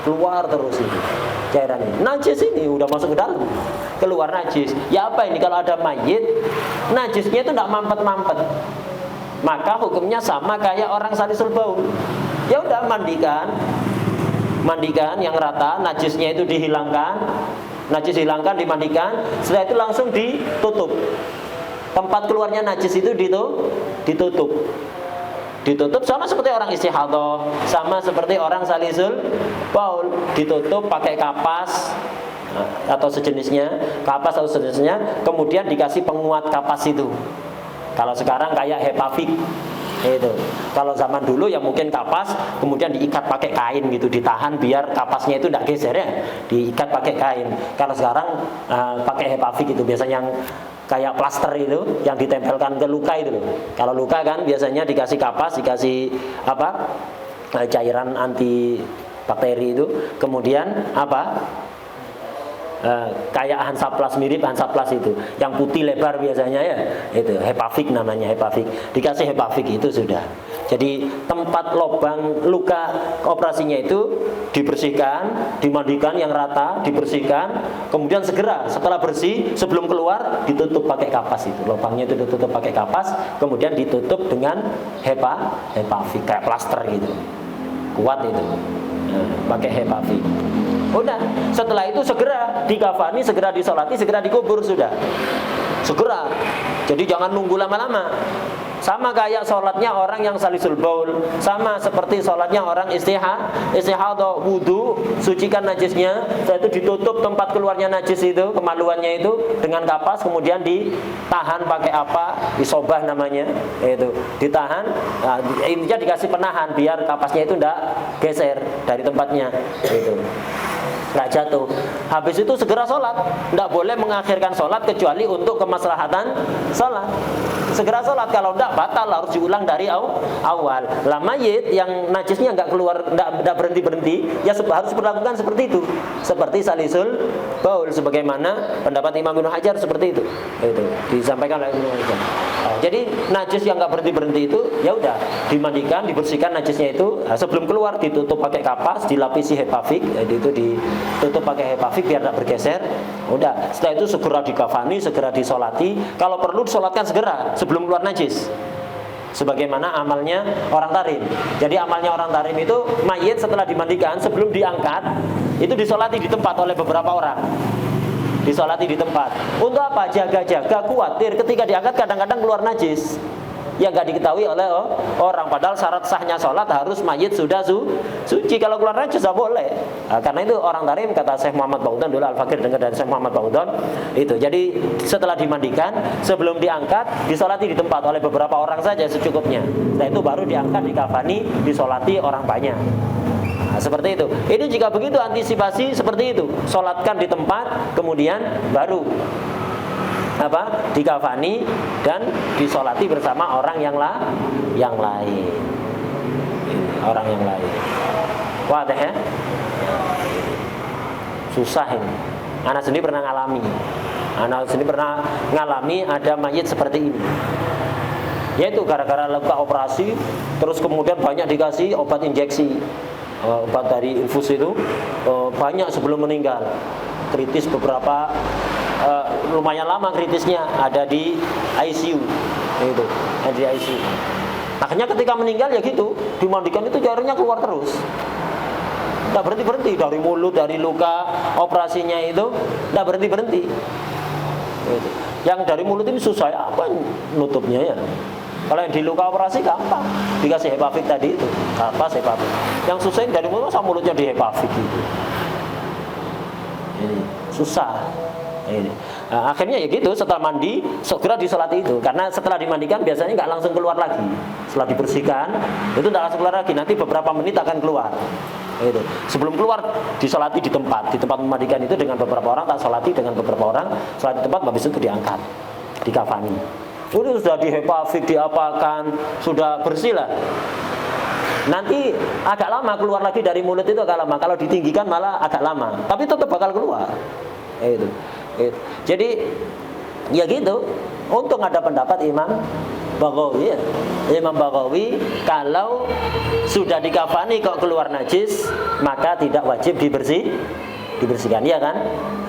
keluar terus itu cairan ini. Najis ini udah masuk ke dalam, keluar najis. Ya apa ini kalau ada mayit, najisnya itu tidak mampet-mampet, maka hukumnya sama kayak orang salisul baul. Ya udah mandikan yang rata, najisnya itu dihilangkan, najis hilangkan, dimandikan, setelah itu langsung ditutup. Tempat keluarnya najis itu ditutup sama seperti orang istihadah, sama seperti orang salisul baul, ditutup pakai kapas atau sejenisnya, kemudian dikasih penguat kapas itu. Kalau sekarang kayak Hepafik itu. Kalau zaman dulu ya mungkin kapas kemudian diikat pakai kain gitu, ditahan biar kapasnya itu tidak geser ya, diikat pakai kain. Kalau sekarang pakai Hepafik itu, biasanya yang kayak plaster itu yang ditempelkan ke luka itu loh. Kalau luka kan biasanya dikasih kapas, dikasih cairan anti bakteri itu, kemudian kayak Hansaplast, mirip Hansaplast itu, yang putih lebar biasanya ya, itu Hepafik namanya, Hepafik. Dikasih Hepafik itu sudah. Jadi tempat lubang luka operasinya itu dibersihkan, dimandikan yang rata, dibersihkan, kemudian segera setelah bersih sebelum keluar ditutup pakai kapas itu. Lubangnya itu ditutup pakai kapas, kemudian ditutup dengan Hepafik kayak plaster gitu. Kuat itu. Pakai Hepafik. Udah, setelah itu segera dikafani, segera disolati, segera dikubur sudah. Segera. Jadi jangan nunggu lama-lama. Sama kayak sholatnya orang yang salisul baul, sama seperti sholatnya orang istihadah, wudu, sucikan najisnya, setelah itu ditutup tempat keluarnya najis itu, kemaluannya itu dengan kapas, kemudian ditahan pakai isobah namanya, itu ditahan, intinya dikasih penahan biar kapasnya itu tidak geser dari tempatnya, itu nggak jatuh. Habis itu segera sholat, tidak boleh mengakhirkan sholat kecuali untuk kemaslahatan sholat. Segera sholat, kalau tidak batal harus diulang dari awal. Lah mayit yang najisnya nggak keluar, nggak berhenti, ya harus diperlakukan seperti itu, seperti salisul baul, sebagaimana pendapat Imam Ibnu Hajar seperti itu disampaikan oleh Ibnu Hajar. Jadi najis yang nggak berhenti itu, ya udah dimandikan, dibersihkan najisnya itu, sebelum keluar ditutup pakai kapas, dilapisi Hepafik, itu ditutup pakai Hepafik biar tidak bergeser. Udah, setelah itu segera dikafani, segera disolati. Kalau perlu disolatkan segera sebelum keluar najis, sebagaimana amalnya orang tarim. Jadi amalnya orang tarim itu, mayit setelah dimandikan sebelum diangkat itu disolati di tempat oleh beberapa orang. Disolati di tempat. Untuk apa? Jaga-jaga, khawatir ketika diangkat kadang-kadang keluar najis yang nggak diketahui oleh orang. Padahal syarat sahnya sholat harus mayit sudah suci. Kalau keluar najis tidak boleh. Karena itu orang tarim, kata Syekh Muhammad Baudan dulu, Al-Fakir dengar dari Syekh Muhammad Baudan itu. Jadi setelah dimandikan, sebelum diangkat disolati di tempat oleh beberapa orang saja secukupnya. Setelah itu baru diangkat, dikafani, disolati orang banyak. Seperti itu. Ini jika begitu antisipasi seperti itu. Sholatkan di tempat, kemudian baru dikafani dan disolati bersama orang yang lain. Orang yang lain. Wadah ya? Susah ini. Anak sendiri pernah ngalami ada mayit seperti ini. Yaitu gara-gara luka operasi, terus kemudian banyak dikasih obat injeksi. Obat dari infus itu banyak sebelum meninggal. Kritis beberapa, lumayan lama kritisnya, ada di ICU itu, ada di ICU. Akhirnya ketika meninggal ya gitu, dimandikan itu jarinnya keluar terus, tidak berhenti dari mulut, dari luka operasinya itu tidak berhenti. Yang dari mulut ini susah apa nutupnya ya. Kalau yang di luka operasi gampang, dikasih Hepafik tadi itu, Hepafik. Yang susah dari mulut sama mulutnya di Hepafik itu. Ini susah. Ini. Nah, akhirnya ya gitu, setelah mandi segera disolati itu, karena setelah dimandikan biasanya nggak langsung keluar lagi. Setelah dibersihkan itu nggak langsung keluar lagi, nanti beberapa menit akan keluar. Itu. Sebelum keluar disolati di tempat memandikan itu dengan beberapa orang, tak solati dengan beberapa orang, sholat di tempat, habis itu diangkat, dikafani. Ini sudah di Hepafik, diapakan, sudah bersih lah. Nanti agak lama keluar lagi dari mulut itu, agak lama. Kalau ditinggikan malah agak lama, tapi tetap bakal keluar. Itu. Jadi ya gitu. Untung ada pendapat Imam Baghawi ya. Imam Baghawi kalau sudah dikafani kok keluar najis, maka tidak wajib dibersihkan, ya kan?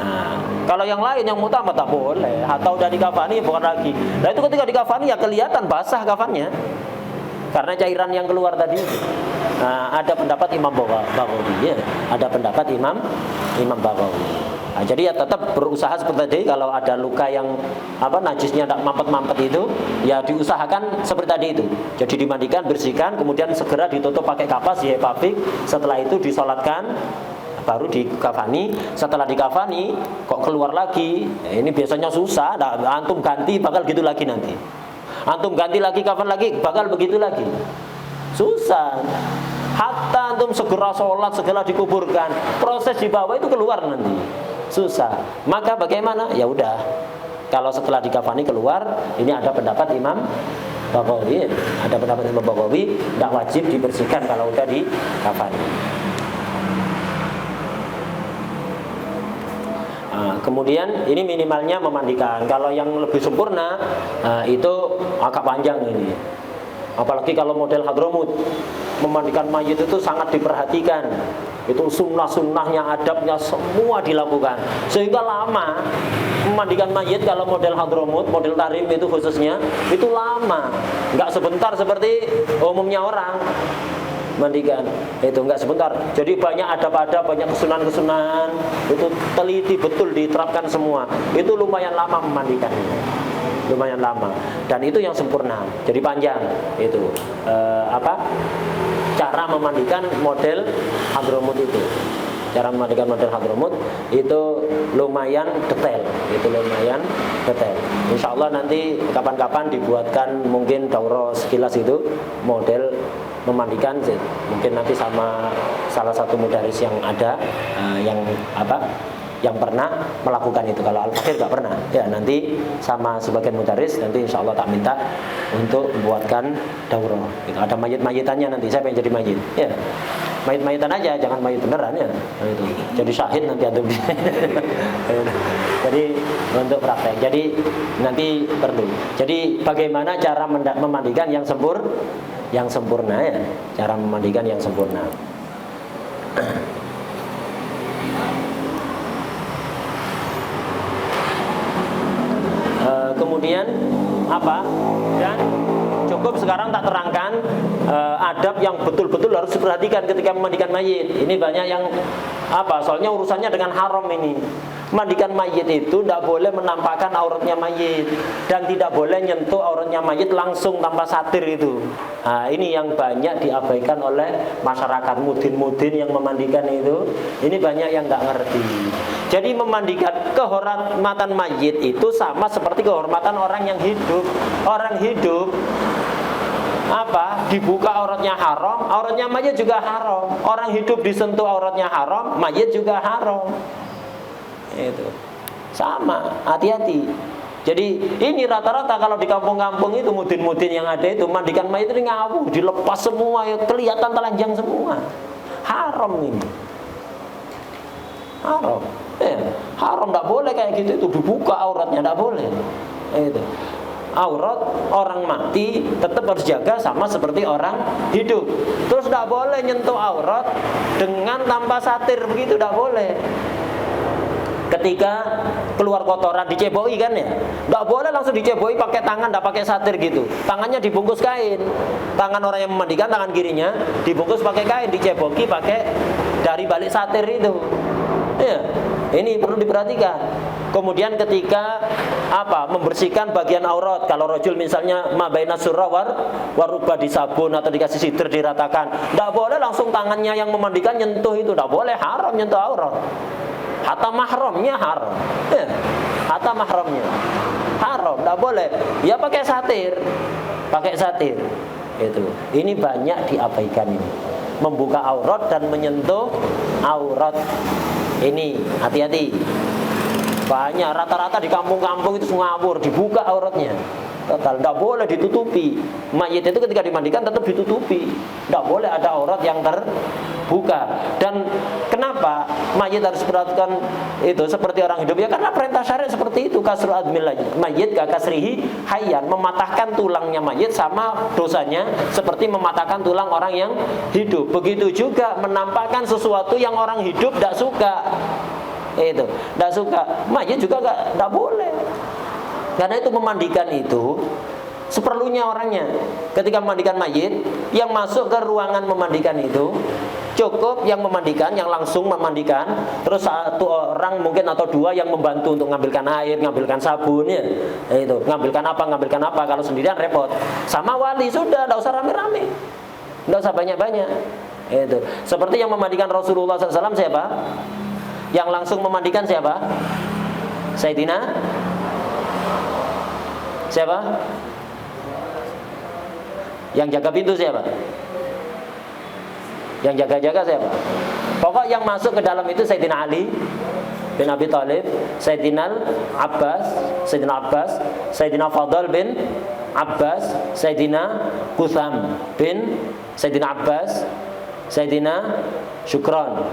Nah, kalau yang lain yang mutamat tak boleh, atau udah dikafani bukan lagi. Nah itu ketika dikafani ya kelihatan basah kafannya, karena cairan yang keluar tadi. Nah, ada pendapat Imam Baghawi ya, ada pendapat Imam Baghawi. Nah, jadi ya tetap berusaha seperti tadi, kalau ada luka yang najisnya tidak mampet-mampet itu, ya diusahakan seperti tadi itu. Jadi dimandikan, bersihkan, kemudian segera ditutup pakai kapas hepafik. Setelah itu disolatkan, baru dikafani. Setelah dikafani kok keluar lagi, ya ini biasanya susah. Nah, antum ganti bakal gitu lagi nanti. Antum ganti lagi, kafan lagi, bakal begitu lagi. Susah. Hatta antum segera sholat, segera dikuburkan, proses di bawah itu keluar nanti. Susah. Maka bagaimana? Ya udah. Kalau setelah dikafani keluar, ini ada pendapat Imam Baghawi. Ada pendapat Imam Baghawi, tidak wajib dibersihkan kalau udah dikafani. Kemudian ini minimalnya memandikan. Kalau yang lebih sempurna itu agak panjang ini. Apalagi kalau model Hadramut, memandikan mayit itu sangat diperhatikan. Itu sunnah-sunnahnya, adabnya semua dilakukan, sehingga lama. Memandikan mayit kalau model Hadramut, model Tarim itu khususnya, itu lama, nggak sebentar seperti umumnya orang mandikan, itu nggak sebentar. Jadi banyak adab-adab, banyak kesunahan-kesunahan, itu teliti betul diterapkan semua. Itu lumayan lama memandikan, lumayan lama, dan itu yang sempurna. Jadi panjang itu cara memandikan model Hadramut itu. Cara memandikan model Hadramut itu lumayan detail, Insya Allah nanti kapan-kapan dibuatkan mungkin daurah sekilas itu model memandikan, mungkin nanti sama salah satu mudaris yang ada yang pernah melakukan itu. Kalau Al-Fakir nggak pernah, ya nanti sama sebagian mudaris nanti insya Allah tak minta untuk membuatkan daurah. Gitu. Ada mayit-mayitannya nanti, saya pengen jadi mayit. Ya, mayit-mayitan aja, jangan mayit beneran ya. Itu. Jadi syahid nanti antum. Jadi untuk praktek. Jadi nanti perlu. Jadi bagaimana cara memandikan yang sempurna ya, cara memandikan yang sempurna. Kemudian dan cukup sekarang tak terangkan adab yang betul-betul harus diperhatikan ketika memandikan mayit. Ini banyak yang soalnya urusannya dengan haram ini. Mandikan mayit itu tidak boleh menampakkan auratnya mayit, dan tidak boleh nyentuh auratnya mayit langsung tanpa satir itu. Nah, ini yang banyak diabaikan oleh masyarakat, mudin-mudin yang memandikan itu. Ini banyak yang nggak ngerti. Jadi memandikan, kehormatan mayit itu sama seperti kehormatan orang yang hidup. Orang hidup dibuka auratnya haram, auratnya mayit juga haram. Orang hidup disentuh auratnya haram, mayit juga haram. Itu sama, hati-hati. Jadi ini rata-rata kalau di kampung-kampung itu mudin-mudin yang ada itu mandikan mayit itu ngawur, dilepas semua, ya, kelihatan telanjang semua. Haram ini. Haram. Haram, tidak boleh kayak gitu, itu dibuka auratnya, tidak boleh. Itu. Aurat orang mati tetap harus jaga sama seperti orang hidup. Terus tidak boleh nyentuh aurat dengan tanpa satir, begitu tidak boleh. Ketika keluar kotoran diceboi kan ya, nggak boleh langsung diceboi pakai tangan, nggak pakai satir gitu. Tangannya dibungkus kain. Tangan orang yang memandikan, tangan kirinya dibungkus pakai kain, diceboki pakai dari balik satir itu. Ya, ini perlu diperhatikan. Kemudian ketika membersihkan bagian aurat, kalau rojul misalnya mabaina surah warubah disabun atau dikasih sidir diratakan, nggak boleh langsung tangannya yang memandikan nyentuh itu, nggak boleh, haram nyentuh aurat. Hatta mahramnya haram, hatta mahramnya haram, tidak boleh. Ya pakai satir, itu. Ini banyak diabaikan ini, membuka aurat dan menyentuh aurat. Ini hati-hati. banyak, rata-rata di kampung-kampung itu ngawur, dibuka auratnya. Total, tidak boleh ditutupi. Mayit itu ketika dimandikan tetap ditutupi. Tidak boleh ada aurat yang terbuka. Dan kenapa mayit harus diperhatikan itu seperti orang hidup? Ya karena perintah syariat seperti itu. Kasru admil mayit kasrihi hayyan, mematahkan tulangnya mayit sama dosanya seperti mematahkan tulang orang yang hidup. Begitu juga menampakkan sesuatu yang orang hidup tidak suka. Itu tidak suka. Mayit juga tidak boleh. Karena itu memandikan itu seperlunya orangnya. Ketika memandikan mayit, yang masuk ke ruangan memandikan itu cukup yang memandikan, yang langsung memandikan. Terus satu orang mungkin atau dua yang membantu untuk ngambilkan air, ngambilkan sabun ya. Itu, ngambilkan apa. Kalau sendirian repot. Sama wali sudah, tidak usah rame-rame. Tidak usah banyak-banyak. Itu. Seperti yang memandikan Rasulullah SAW siapa? Yang langsung memandikan siapa? Sayyidina siapa? Yang jaga pintu siapa? Yang jaga-jaga siapa? Pokok yang masuk ke dalam itu Sayyidina Ali bin Abi Thalib, Sayyidina Abbas, Sayyidina Fadl bin Abbas, Sayyidina Qutham bin Sayyidina Abbas, Sayyidina Syukron.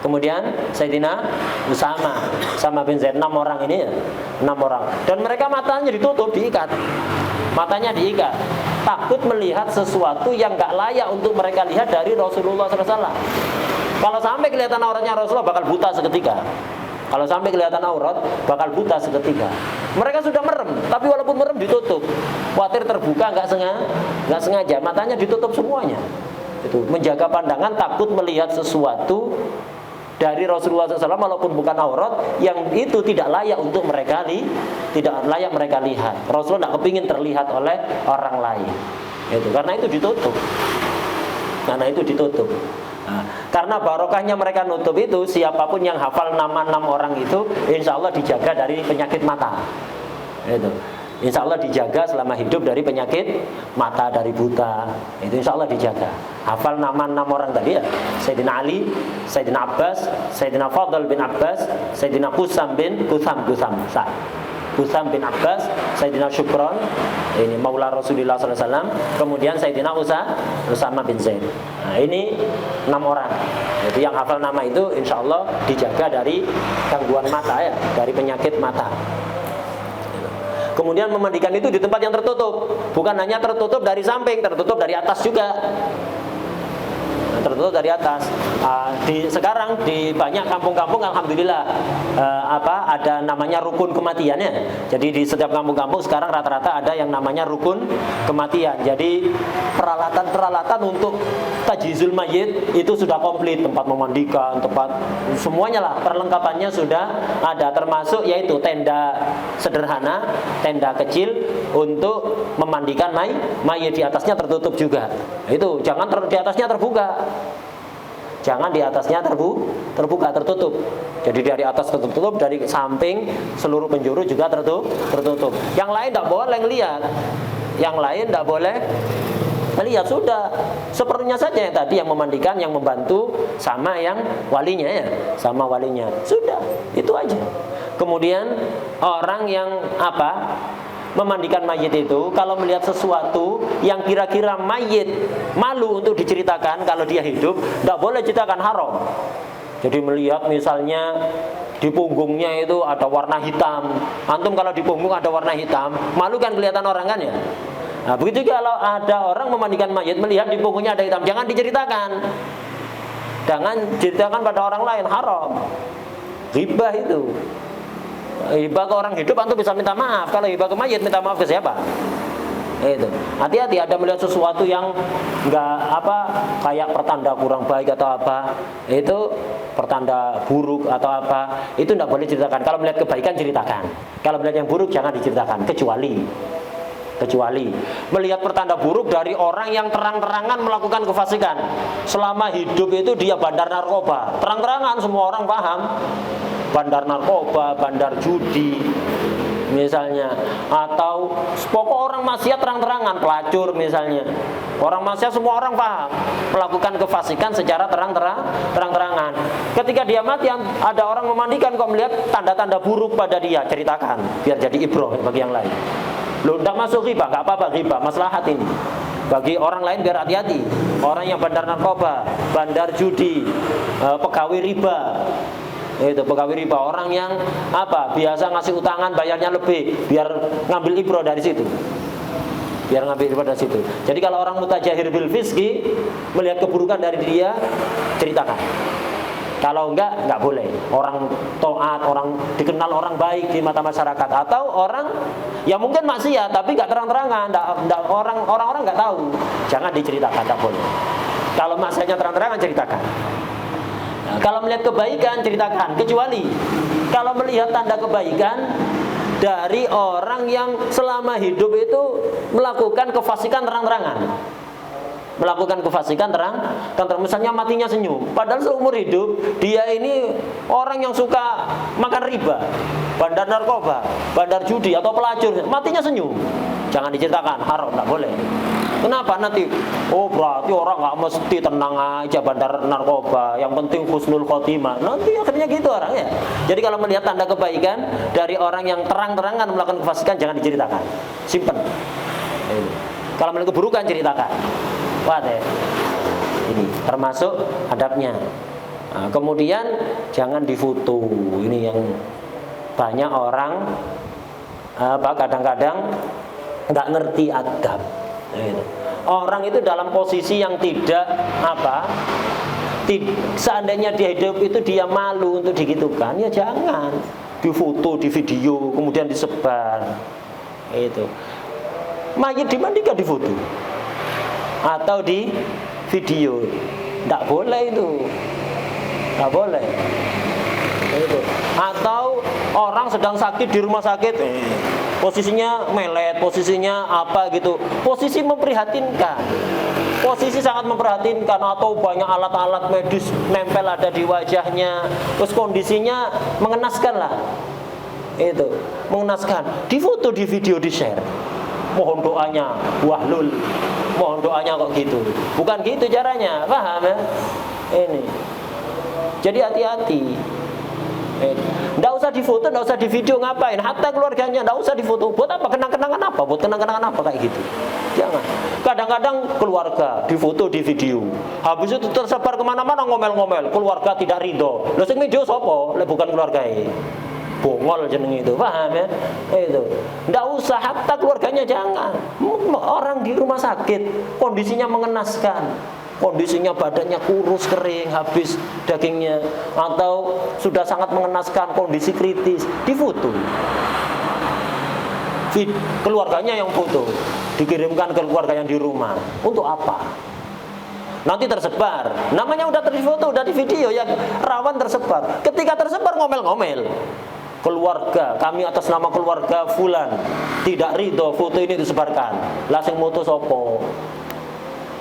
Kemudian Sayyidina Usama bin Zaid, 6 orang ini ya, 6 orang. Dan mereka matanya ditutup, diikat. Matanya diikat. Takut melihat sesuatu yang gak layak untuk mereka lihat dari Rasulullah SAW. Kalau sampai kelihatan auratnya Rasulullah bakal buta seketika. Kalau sampai kelihatan aurat bakal buta seketika. Mereka sudah merem, tapi walaupun merem ditutup. Khawatir terbuka gak sengaja, matanya ditutup semuanya. Itu menjaga pandangan, takut melihat sesuatu dari Rasulullah SAW walaupun bukan aurat yang itu tidak layak untuk mereka tidak layak mereka lihat. Rasulullah tidak kepingin terlihat oleh orang lain. Itu karena itu ditutup. Nah, karena barokahnya mereka nutup itu, siapapun yang hafal nama 6 orang itu, insya Allah dijaga dari penyakit mata. Itu. Insya Allah dijaga selama hidup dari penyakit mata, dari buta. Itu insya Allah dijaga. Hafal nama 6 orang tadi ya. Sayyidina Ali, Sayyidina Abbas, Sayyidina Fadl bin Abbas, Sayyidina Qutham bin Abbas, Sayyidina Syukron, ini Maula Rasulullah SAW. Kemudian Sayyidina Usama bin Zaid. Nah ini 6 orang. Jadi yang hafal nama itu insya Allah dijaga dari gangguan mata ya, dari penyakit mata. Kemudian memandikan itu di tempat yang tertutup. Bukan hanya tertutup dari samping, tertutup dari atas juga. Tertutup dari atas. Sekarang di banyak kampung-kampung alhamdulillah ada namanya rukun kematian ya. Jadi di setiap kampung-kampung sekarang rata-rata ada yang namanya rukun kematian. Jadi peralatan-peralatan untuk tajhizul mayit itu sudah komplit, tempat memandikan, tempat semuanya lah, perlengkapannya sudah ada, termasuk yaitu tenda sederhana, tenda kecil untuk memandikan mayit, di atasnya tertutup juga. Itu jangan di atasnya terbuka. Jangan di atasnya terbuka, tertutup. Jadi dari atas tertutup, dari samping seluruh penjuru juga tertutup. Yang lain tidak boleh ngelihat. Yang lain tidak boleh melihat, sudah seperlunya saja yang tadi, yang memandikan, yang membantu, sama yang walinya ya, sama walinya. Sudah, itu aja. Kemudian orang yang memandikan mayit itu kalau melihat sesuatu yang kira-kira mayit malu untuk diceritakan kalau dia hidup, tidak boleh ceritakan, haram. Jadi melihat misalnya di punggungnya itu ada warna hitam. Antum kalau di punggung ada warna hitam, malu kan kelihatan orang kan ya. Nah, begitu kalau ada orang memandikan mayit melihat di punggungnya ada hitam, jangan diceritakan. Jangan ceritakan pada orang lain, haram. Ghibah itu. Hibah ke orang hidup antum bisa minta maaf. Kalau hibah ke mayit minta maaf ke siapa? Itu. Hati-hati, ada melihat sesuatu yang kayak pertanda kurang baik atau apa, itu pertanda buruk atau apa, itu tidak boleh ceritakan. Kalau melihat kebaikan ceritakan. Kalau melihat yang buruk jangan diceritakan, kecuali melihat pertanda buruk dari orang yang terang-terangan melakukan kefasikan. Selama hidup itu dia bandar narkoba, terang-terangan semua orang paham. Bandar narkoba, bandar judi misalnya, atau pokok orang maksiat terang-terangan, pelacur misalnya. Orang maksiat semua orang paham, melakukan kefasikan secara terang-terangan. Ketika dia mati, ada orang memandikan kok melihat tanda-tanda buruk pada dia, ceritakan biar jadi ibrah bagi yang lain. Loh, tidak masuk riba, nggak apa-apa riba, maslahat ini. Bagi orang lain biar hati-hati. Orang yang bandar narkoba, bandar judi, pegawai riba, itu pegawai riba, orang yang apa biasa ngasih utangan bayarnya lebih, biar ngambil ibrah dari situ. Biar ngambil ibrah dari situ. Jadi kalau orang mutajahir bil fiski melihat keburukan dari dia, ceritakan. Kalau enggak boleh. Orang taat, orang dikenal orang baik di mata masyarakat, atau orang yang mungkin maksiat tapi enggak terang-terangan, orang-orang enggak tahu, jangan diceritakan, enggak boleh. Kalau maksiatnya terang-terangan, ceritakan. Nah, kalau melihat kebaikan, ceritakan. Kecuali kalau melihat tanda kebaikan dari orang yang selama hidup itu melakukan kefasikan terang-terangan. Melakukan kefasikan terang, misalnya matinya senyum, padahal seumur hidup dia ini orang yang suka makan riba, bandar narkoba, bandar judi atau pelacur, matinya senyum, jangan diceritakan, haram, tidak boleh. Kenapa? Nanti berarti orang nggak mesti tenang aja bandar narkoba, yang penting husnul khotimah, nanti akhirnya gitu orang ya. Jadi kalau melihat tanda kebaikan dari orang yang terang-terangan melakukan kefasikan, jangan diceritakan, simpen. Kalau melihat keburukan, ceritakan. Ini termasuk adabnya. Nah, kemudian jangan difoto. Ini yang banyak orang kadang-kadang nggak ngerti adab. Orang itu dalam posisi yang tidak seandainya dia hidup itu dia malu untuk digitukan, ya jangan difoto, di video, kemudian disebar. Itu mayit dimandikan di foto atau di video, tidak boleh itu, tidak boleh. Itu. Atau orang sedang sakit di rumah sakit, posisinya melet, posisinya apa gitu, posisi memprihatinkan, posisi sangat memprihatinkan, atau banyak alat-alat medis nempel ada di wajahnya, terus kondisinya mengenaskan lah, itu mengenaskan, difoto, di video, di share. Mohon doanya, wahlul, mohon doanya kok gitu. Bukan gitu caranya, paham ya? Ini. Jadi hati-hati. Nggak usah difoto, nggak usah di video, ngapain? Hatta keluarganya nggak usah difoto. Buat apa? Kenang-kenangan apa? Buat kenang-kenangan apa kayak gitu? Jangan. Kadang-kadang keluarga difoto, di video, habis itu tersebar kemana-mana ngomel-ngomel. Keluarga tidak ridho. Lha sing video sapa? Lek bukan keluargae. Bongol jeneng itu, paham ya? Itu. Nggak usah, hatta keluarganya jangan. Orang di rumah sakit kondisinya mengenaskan, kondisinya badannya kurus kering, habis dagingnya, atau sudah sangat mengenaskan, kondisi kritis, difoto. Keluarganya yang foto, dikirimkan ke keluarga yang di rumah. Untuk apa? Nanti tersebar, namanya udah terfoto, udah di video, yang rawan tersebar. Ketika tersebar ngomel-ngomel, keluarga kami atas nama keluarga fulan tidak ridho foto ini disebarkan. Langsung moto sopo,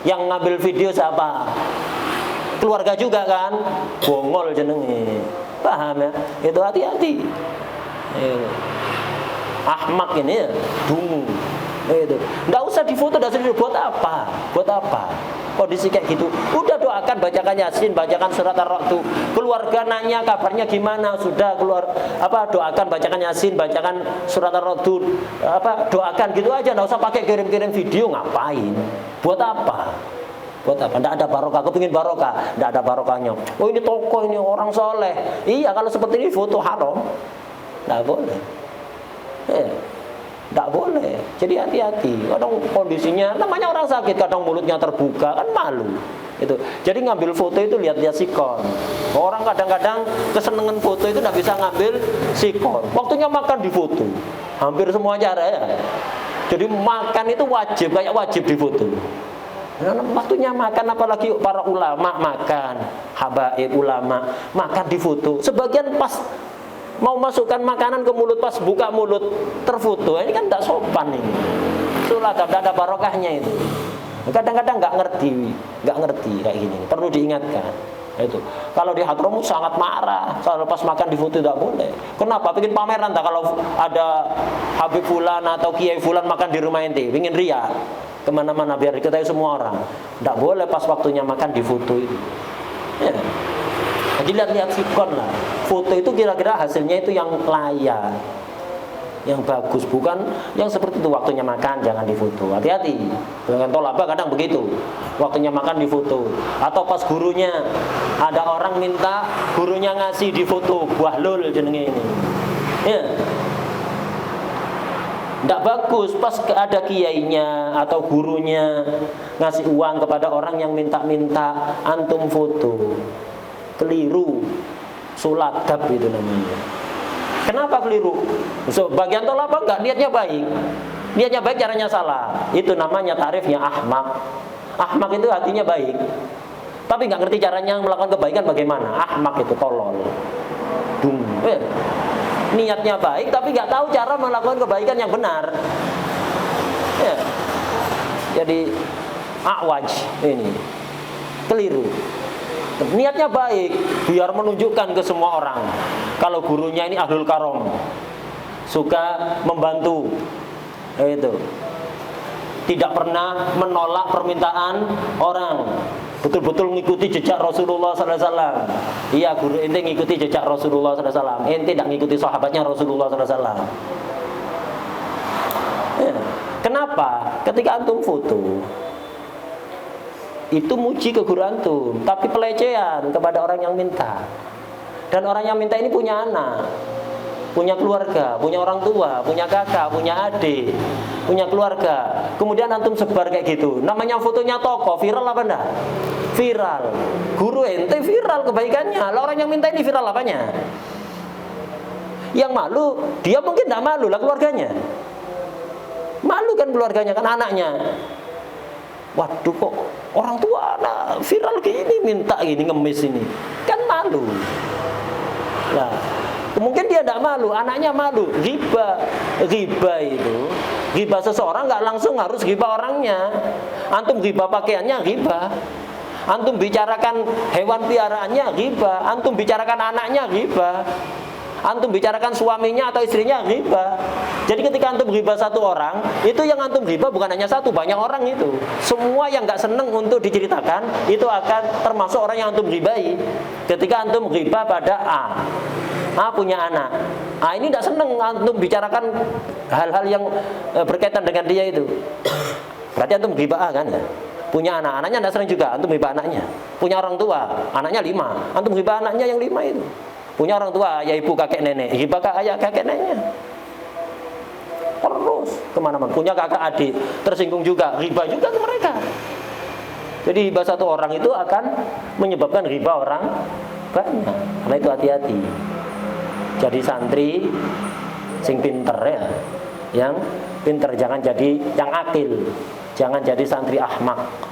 yang ngambil video siapa? Keluarga juga kan, bongol jenenge, paham ya? Itu hati-hati. Ahmak ini ya, dungu. Itu, nggak usah difoto, nggak usah buat apa? Buat apa? Kondisi kayak gitu, udah doakan, bacakan Yasin, bacakan surat Ar-Ra'd. Keluarga nanya kabarnya gimana, sudah keluar doakan, bacakan Yasin, bacakan surat Ar-Ra'd, doakan gitu aja, nggak usah pakai kirim-kirim video, ngapain? Buat apa? Buat apa? Nggak ada barokah. Kepingin barokah, nggak ada barokahnya. Oh ini tokoh, ini orang soleh. Iya, kalau seperti ini foto haram, nggak boleh. Tidak boleh. Jadi hati-hati. Kadang kondisinya, namanya orang sakit, kadang mulutnya terbuka, kan malu. Itu. Jadi ngambil foto itu lihat-lihat sikon. Orang kadang-kadang kesenangan foto itu tidak bisa ngambil sikon. Waktunya makan di foto. Hampir semua acara ya. Jadi makan itu wajib, kayak wajib di foto. Waktunya makan, apalagi para ulama makan, habaib ulama makan di foto. Sebagian pas mau masukkan makanan ke mulut, pas buka mulut terfoto, ini kan tidak sopan ini. Itulah tidak ada barokahnya itu. Kadang-kadang nggak ngerti kayak gini. Perlu diingatkan. Itu. Kalau di Hadramut sangat marah kalau pas makan di foto, tidak boleh. Kenapa? Bikin pameran tak kalau ada Habib Fulan atau Kiai Fulan makan di rumah ente, ingin ria kemana-mana biar diketahui semua orang. Tidak boleh pas waktunya makan di foto itu. Ya. Jadi lihat-lihat sikon lah. Foto itu kira-kira hasilnya itu yang layak, yang bagus, bukan yang seperti itu waktunya makan jangan difoto. Hati-hati. Dengan tolaba kadang begitu. Waktunya makan difoto. Atau pas gurunya ada orang minta gurunya ngasih difoto, bahlul jenenge ini. Ya. Tidak bagus pas ada kiainya atau gurunya ngasih uang kepada orang yang minta-minta antum foto. Keliru. Suladab itu namanya. Kenapa keliru? Bagian tolaba enggak, niatnya baik. Niatnya baik, caranya salah. Itu namanya tarifnya ahmak. Ahmak itu hatinya baik, tapi enggak ngerti caranya melakukan kebaikan bagaimana. Ahmak itu tolol. Niatnya baik, tapi enggak tahu cara melakukan kebaikan yang benar. Ya. Jadi awaj ini keliru. Niatnya baik, biar menunjukkan ke semua orang kalau gurunya ini ahlul karom, suka membantu, itu tidak pernah menolak permintaan orang, betul-betul mengikuti jejak Rasulullah SAW. Iya, guru ente ngikuti jejak Rasulullah SAW, ente tidak ngikuti sahabatnya Rasulullah SAW. Ya. Kenapa? Ketika antum foto itu muji ke guru antum, tapi pelecehan kepada orang yang minta. Dan orang yang minta ini punya anak, punya keluarga, punya orang tua, punya kakak, punya adik, punya keluarga. Kemudian antum sebar kayak gitu. Namanya fotonya tokoh, viral apa enggak? Viral. Guru ente viral kebaikannya. Lah orang yang minta ini viral apanya? Yang malu, dia mungkin enggak malu lah keluarganya. Malu kan keluarganya, kan anaknya. Waduh, kok orang tua anak viral gini, minta gini, ngemis ini, kan malu. Nah, mungkin dia tidak malu, anaknya malu. Ghibah itu, ghibah seseorang nggak langsung harus ghibah orangnya. Antum ghibah pakaiannya, ghibah. Antum bicarakan hewan peliharaannya, ghibah. Antum bicarakan anaknya, ghibah. Antum bicarakan suaminya atau istrinya, ghibah. Jadi ketika antum ghibah satu orang, itu yang antum ghibah bukan hanya satu, banyak orang itu. Semua yang nggak seneng untuk diceritakan itu akan termasuk orang yang antum ghibahi. Ketika antum ghibah pada A punya anak, ini tidak seneng antum bicarakan hal-hal yang berkaitan dengan dia itu. Berarti antum ghibah A kan ya? Punya anak, anaknya tidak seneng juga, antum ghibah anaknya. Punya orang tua, anaknya 5, antum ghibah anaknya yang 5 itu. Punya orang tua, ayah ibu kakek nenek, ghibah ayah kakek neneknya. Terus kemana-mana. Punya kakak adik, tersinggung juga, ghibah juga ke mereka. Jadi ghibah satu orang itu akan menyebabkan ghibah orang banyak. Karena itu hati-hati. Jadi santri sing pinter ya, yang pinter, jangan jadi yang akil, jangan jadi santri ahmak.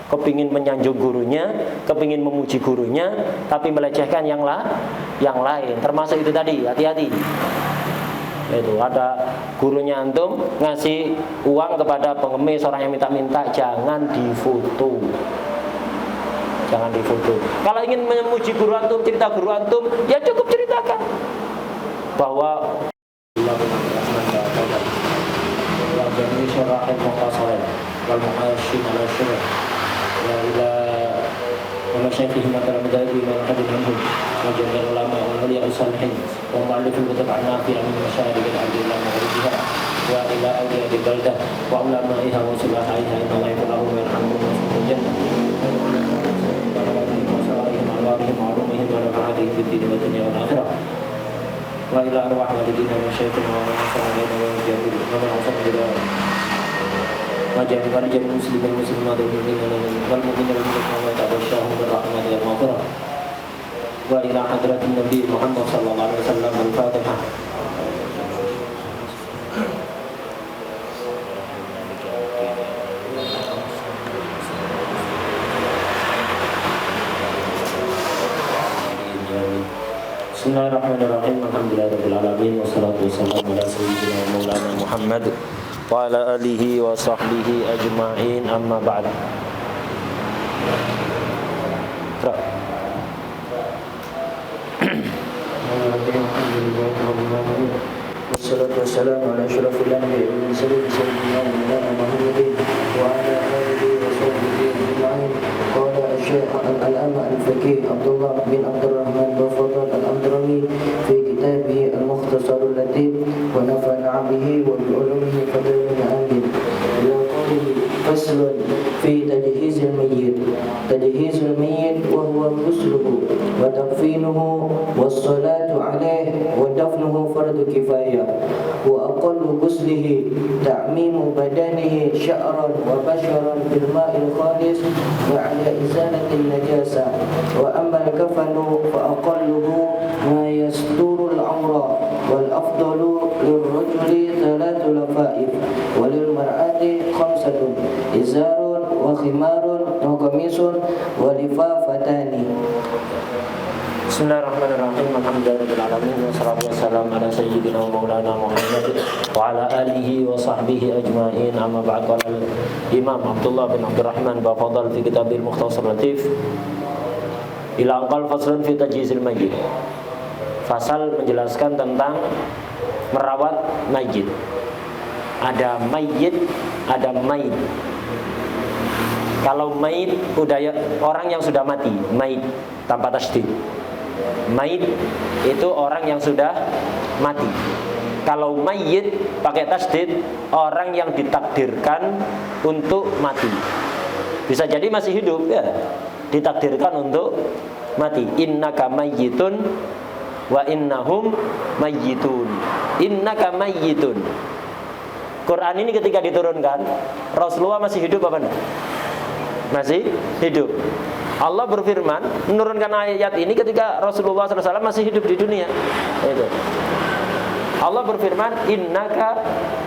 Kepingin menyanjung gurunya, kepingin memuji gurunya, tapi melecehkan yang lain. Termasuk itu tadi, hati-hati. Itu ada gurunya antum ngasih uang kepada pengemis, orang yang minta-minta, jangan difoto. Jangan difoto. Kalau ingin memuji guru antum, cerita guru antum, ya cukup ceritakan bahwa ومشايخهم وتلامذته من أحد منهم وجميع العلماء والأولياء الصالحين ومؤلف الكتب النافعة من مشارق الأرض إلى مغربها وإلى أولياء البلدة وعلمائها وصلاحائها إن الله يغفر ويرحمهم ويسكن الجنة وصلائهم وأنوارهم وعلومهم ونفعاتهم في الدين والدنيا والآخرة وإلى أرواح والدينا ومشايخنا ومن أحسن إلينا ومن أحسن إلينا وجعل فرج المسلمين والمسلمات والمؤمنين والمؤمنات وتبشرهم بالرحمة والمغفرة وإلى حضرة النبي محمد صلى الله عليه وسلم الفاتحة. Bismillahirrahmanirrahim. Alhamdulillahirabbil alamin wassalatu wassalamu ala sayyidina maulana Muhammad wa ala alihi wa sahbihi ajma'in, amma ba'd. Wassalatu wassalamu ala asyrafil anbiya'i wal mursalin sayyidina Muhammad wa ala alihi wa sahbihi ajma'in. Qala الشيخ العلامة الفقيه عبد الله بن عبد الرحمن بفضل الأمدرمي في كتابه المختصر اللطيف ونفعنا به وبعلومه فضلنا آمين إلى قوله فصل في تجهيز الميت. تجهيز الميت وهو غسله وتكفينه والصلاة عليه ودفنه فرض كفاية، وأقل غسله تعميم بدنه شعرا وبشرا بالماء الخالص وعلى إزالة النجاسة. وأما الكفن فأقله ما يستر العورة، والأفضل للرجل 3 لفائف وللمرأة 5: إزار وخمار وقميص ولفافتان. Bismillahirrahmanirrahim. Alhamdulillahirabbil alamin wassalatu wassalamu ala sayyidina wa maulana Muhammad wa ala alihi wa sahbihi ajmain. Amma ba'd. Qala Imam Abdullah bin Abdurrahman Bafadal fi kitabil Mukhtasar Latif ila aqal faslun fi tajhizil mayyit. Fasal menjelaskan tentang merawat mayit. Ada mayit, ada mayit. Kalau mayit udah orang yang sudah mati, mayit tanpa tasydid. Mayit itu orang yang sudah mati. Kalau mayit pakai tasydid, orang yang ditakdirkan untuk mati. Bisa jadi masih hidup ya, ditakdirkan untuk mati. Innaka mayyitun wa innahum mayyitun. Innaka mayyitun. Quran ini ketika diturunkan, Rasulullah masih hidup apa enggak? Masih hidup. Allah berfirman menurunkan ayat ini ketika Rasulullah SAW masih hidup di dunia. Itu. Allah berfirman, innaka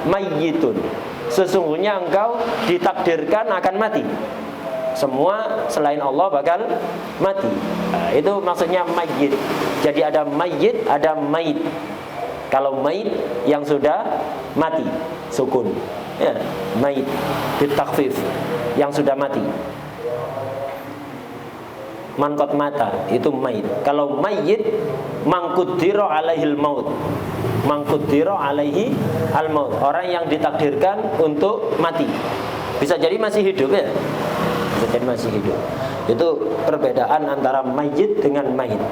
mayyitun. Sesungguhnya engkau ditakdirkan akan mati. Semua selain Allah bakal mati. Nah, itu maksudnya mayyit. Jadi ada mayyit, ada mayit. Kalau mayit yang sudah mati, sukun. Ya, mayit bitakfif, yang sudah mati. Mangkot mata itu mayit. Kalau mayit mangkudiro alaihil maut. Mangkudiro alaihi al maut. Orang yang ditakdirkan untuk mati. Bisa jadi masih hidup ya. Bisa jadi masih hidup. Itu perbedaan antara mayit dengan mayit.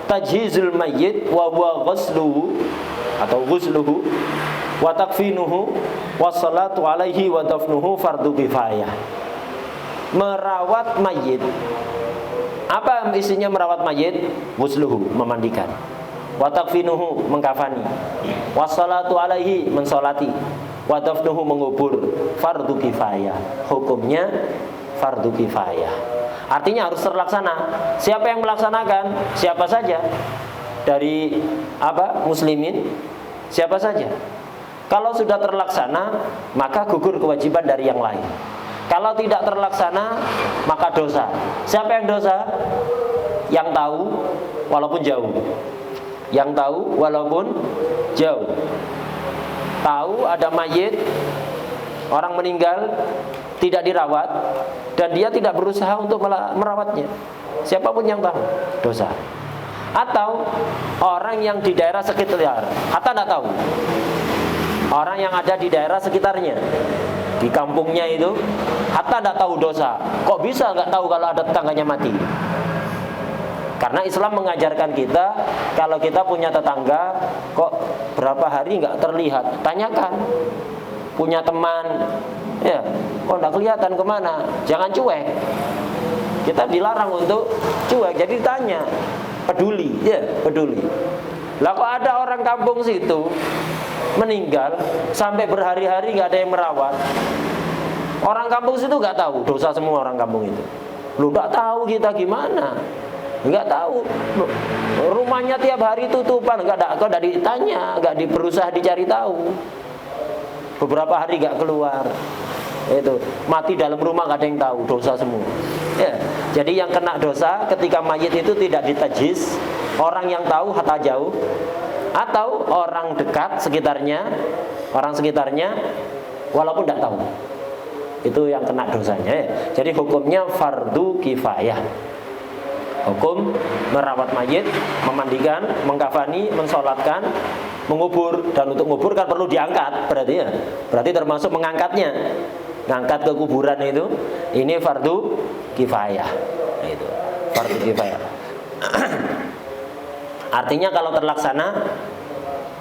Tajhizul mayyit wa huwa ghusluhu atau ghusluhu wa takfinuhu wa salatu alaihi wa dafnuhu fardu kifayah. Merawat mayit. Apa isinya merawat mayit? Ghusluhu, memandikan. Wa takfinuhu, mengkafani. Wa salatu alaihi, mensolati. Wa dafnuhu, mengubur. Fardu kifayah. Hukumnya fardu kifayah. Artinya harus terlaksana. Siapa yang melaksanakan? Siapa saja. Dari muslimin, siapa saja. Kalau sudah terlaksana, maka gugur kewajiban dari yang lain. Kalau tidak terlaksana, maka dosa. Siapa yang dosa? Yang tahu walaupun jauh. Yang tahu walaupun jauh. Tahu ada mayit, orang meninggal, tidak dirawat, dan dia tidak berusaha untuk merawatnya. Siapapun yang tahu, dosa. Atau orang yang di daerah sekitar, hatta tidak tahu. Orang yang ada di daerah sekitarnya, di kampungnya itu, hatta tidak tahu dosa. Kok bisa nggak tahu kalau ada tetangganya mati? Karena Islam mengajarkan kita, kalau kita punya tetangga, kok berapa hari nggak terlihat, tanyakan. Punya teman, ya, kok nggak kelihatan kemana? Jangan cuek. Kita dilarang untuk cuek, jadi tanya, peduli, ya, peduli. Lah kok ada orang kampung situ meninggal sampai berhari-hari nggak ada yang merawat. Orang kampung situ nggak tahu, dosa semua orang kampung itu. Lu nggak tahu kita gimana? Nggak tahu. Rumahnya tiap hari tutupan, nggak ditanya, nggak berusaha dicari tahu. Beberapa hari nggak keluar. Itu mati dalam rumah nggak ada yang tahu, dosa semua. Ya, jadi yang kena dosa ketika mayit itu tidak ditajis, orang yang tahu hatta jauh, atau orang dekat sekitarnya, orang sekitarnya walaupun tidak tahu, itu yang kena dosanya ya. Jadi hukumnya fardu kifayah. Hukum merawat mayit, memandikan, mengkafani, mensolatkan, mengubur. Dan untuk mengubur kan perlu diangkat, berarti ya, berarti termasuk mengangkatnya. Ngangkat ke kuburan itu, ini fardu kifayah. fardu kifayah. Artinya kalau terlaksana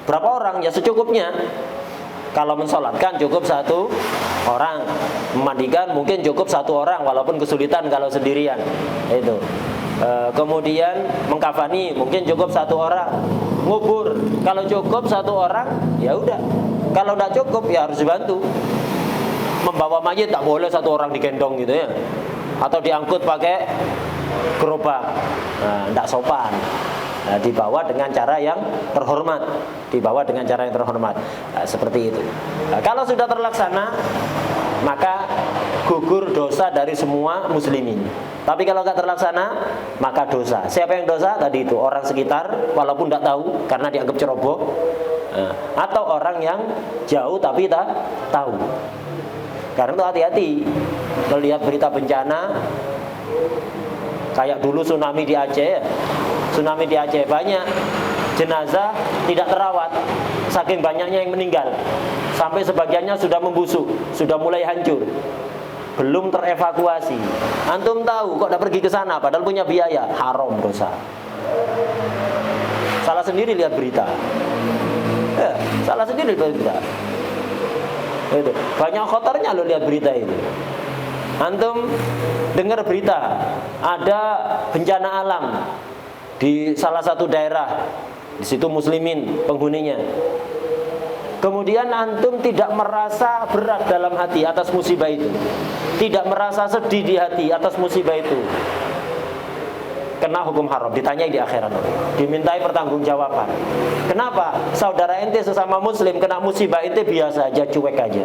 berapa orang? Ya secukupnya. Kalau mensolatkan cukup satu orang, memandikan mungkin cukup satu orang walaupun kesulitan kalau sendirian. Itu. Kemudian mengkafani mungkin cukup satu orang. Ngubur kalau cukup satu orang ya udah. Kalau tidak cukup ya harus dibantu. Membawa mayit tak boleh satu orang digendong gitu ya. Atau diangkut pakai gerobak. Nah, tidak sopan. Nah, dibawa dengan cara yang terhormat, nah, seperti itu. Nah, kalau sudah terlaksana, maka gugur dosa dari semua muslimin. Tapi kalau nggak terlaksana, maka dosa. Siapa yang dosa? Tadi itu orang sekitar, walaupun tidak tahu karena dianggap ceroboh, atau orang yang jauh tapi tak tahu. Karena itu hati-hati melihat berita bencana. Kayak dulu tsunami di Aceh ya. Tsunami di Aceh banyak jenazah tidak terawat, saking banyaknya yang meninggal, sampai sebagiannya sudah membusuk, sudah mulai hancur, belum terevakuasi. Antum tahu kok tidak pergi ke sana padahal punya biaya, haram dosa. Salah sendiri lihat berita. Salah sendiri lihat berita. Itu banyak kotornya lo lihat berita itu. Antum dengar berita ada bencana alam di salah satu daerah, di situ muslimin penghuninya. Kemudian antum tidak merasa berat dalam hati atas musibah itu, tidak merasa sedih di hati atas musibah itu, kena hukum haram, ditanyai di akhirat, dimintai pertanggungjawaban. Kenapa? Saudara ente sesama muslim kena musibah, ente biasa aja, cuek aja,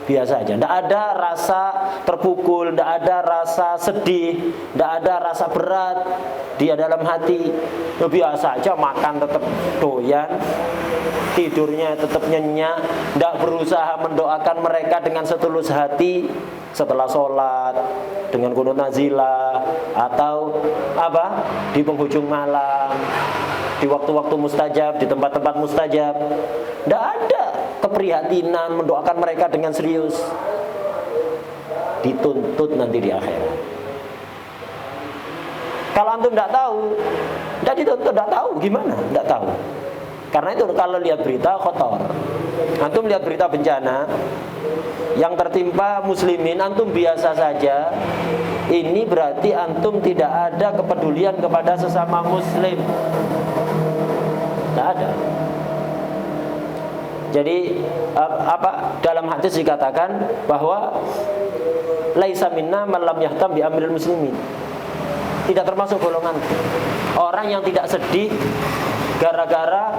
biasa aja, tidak ada rasa terpukul, tidak ada rasa sedih, tidak ada rasa berat dia dalam hati. Biasa aja, makan tetap doyan, tidurnya tetap nyenyak, tidak berusaha mendoakan mereka dengan setulus hati setelah sholat dengan qunut nazilah atau apa di penghujung malam, di waktu-waktu mustajab, di tempat-tempat mustajab. Tidak ada keprihatinan mendoakan mereka dengan serius. Dituntut nanti di akhirat. Kalau antum tidak tahu, tidak dituntut, tidak tahu gimana, tidak tahu. Karena itu kalau lihat berita kotor, antum lihat berita bencana yang tertimpa muslimin, antum biasa saja, ini berarti antum tidak ada kepedulian kepada sesama muslim. Tidak ada. Jadi dalam hadis dikatakan bahwa laisa minna man lam yahtam bi amril muslimin. Tidak termasuk golongan orang yang tidak sedih gara-gara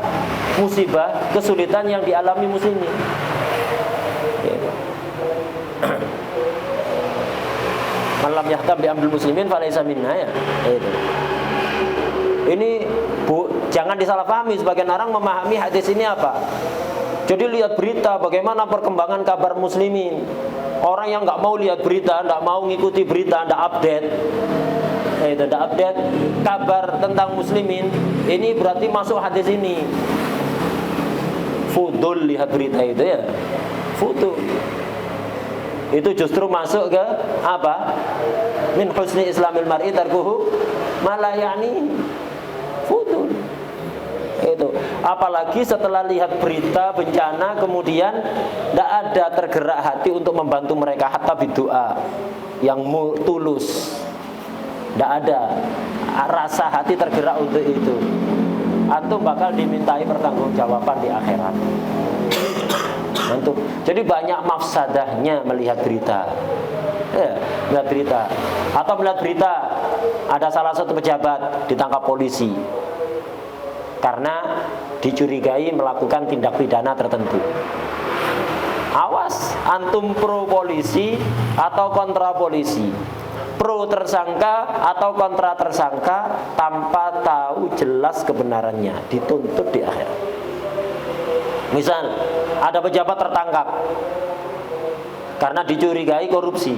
musibah, kesulitan yang dialami muslimin. Man lam yahtam bi amril muslimin falaisa minna ya. Itu. Ini jangan disalahpahami, sebagian orang memahami hadis ini apa? Jadi lihat berita bagaimana perkembangan kabar muslimin. Orang yang nggak mau lihat berita, nggak mau ngikuti berita, nggak update, tidak update kabar tentang muslimin, ini berarti masuk hadis ini. Fudul lihat berita itu ya, fudul. Itu justru masuk ke apa? Min husni islamil mar'i tarkuhu ma la ya'ni. Fudul. Itu. Apalagi setelah lihat berita bencana kemudian tidak ada tergerak hati untuk membantu mereka hatta bidu'a yang tulus. Tidak ada rasa hati tergerak untuk itu. Antum bakal dimintai pertanggungjawaban di akhirat. Antum. Jadi banyak mafsadahnya melihat berita. Melihat berita. Atau melihat berita ada salah satu pejabat ditangkap polisi karena dicurigai melakukan tindak pidana tertentu. Awas, antum pro polisi atau kontra polisi, pro tersangka atau kontra tersangka tanpa tahu jelas kebenarannya, dituntut di akhirat. Misal ada pejabat tertangkap karena dicurigai korupsi.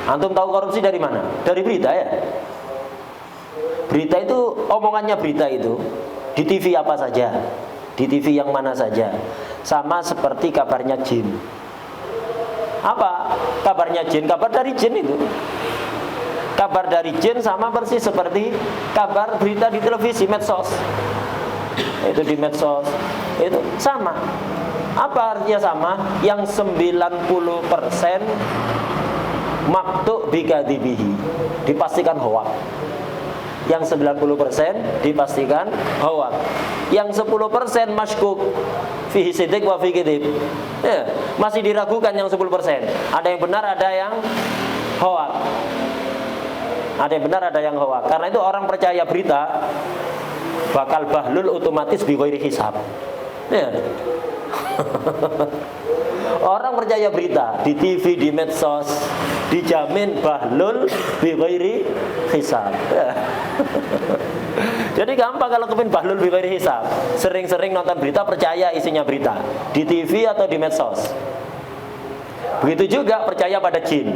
Antum tahu korupsi dari mana? Dari berita ya. Berita itu, omongannya berita itu di TV apa saja, di TV yang mana saja. Sama seperti kabarnya jin. Apa kabarnya jin? Kabar dari jin itu. Kabar dari jin sama persis seperti kabar berita di televisi, medsos. Itu di medsos itu sama. Apa artinya sama? Yang 90% maktu bikadibihi, dipastikan hoak. Yang 90% dipastikan hoak. Yang 10% masykuk fihi sidik wa fihi kidib. Ya, masih diragukan yang 10%. Ada yang benar, ada yang hoak. Ada yang benar, ada yang hoak. Karena itu orang percaya berita bakal bahlul otomatis bi ghairi hisab. Ya. Orang percaya berita di TV, di medsos, dijamin bahlul bi ghairi hisab. Ya. Jadi gampang kalau kepin bahlul bi ghairi hisab. Sering-sering nonton berita, percaya isinya berita di TV atau di medsos. Begitu juga percaya pada jin,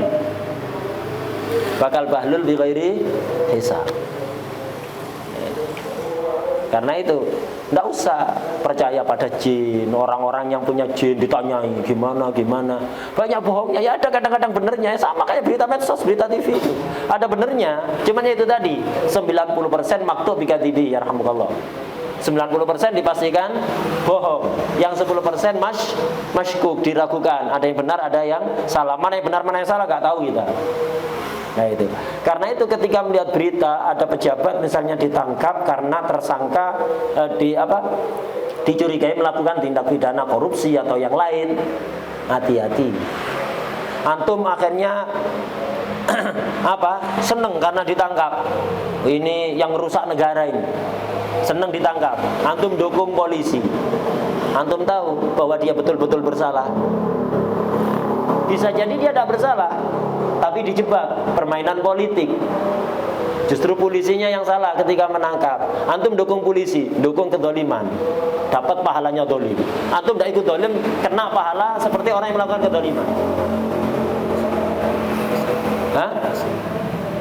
bakal bahlul bi ghairi hisab. Karena itu tidak usah percaya pada jin. Orang-orang yang punya jin ditanyai gimana. Banyak bohongnya. Ya ada kadang-kadang benernya. Sama kayak berita medsos, berita TV itu. Ada benernya. Cuman ya itu tadi 90% maktub bikadibi, yarhamukallah. 90% dipastikan bohong. Yang 10% masykuk, diragukan. Ada yang benar, ada yang salah. Mana yang benar, mana yang salah, gak tahu kita. Nah itu. Karena itu ketika melihat berita ada pejabat misalnya ditangkap karena tersangka dicurigai melakukan tindak pidana korupsi atau yang lain, hati-hati. Antum akhirnya seneng karena ditangkap. Ini yang merusak negara ini. Seneng ditangkap. Antum dukung polisi. Antum tahu bahwa dia betul-betul bersalah. Bisa jadi dia tidak bersalah, tapi dijebak permainan politik. Justru polisinya yang salah ketika menangkap. Antum dukung polisi, dukung kedoliman, dapat pahalanya dolim. Antum tidak ikut dolim, kena pahala seperti orang yang melakukan kedoliman.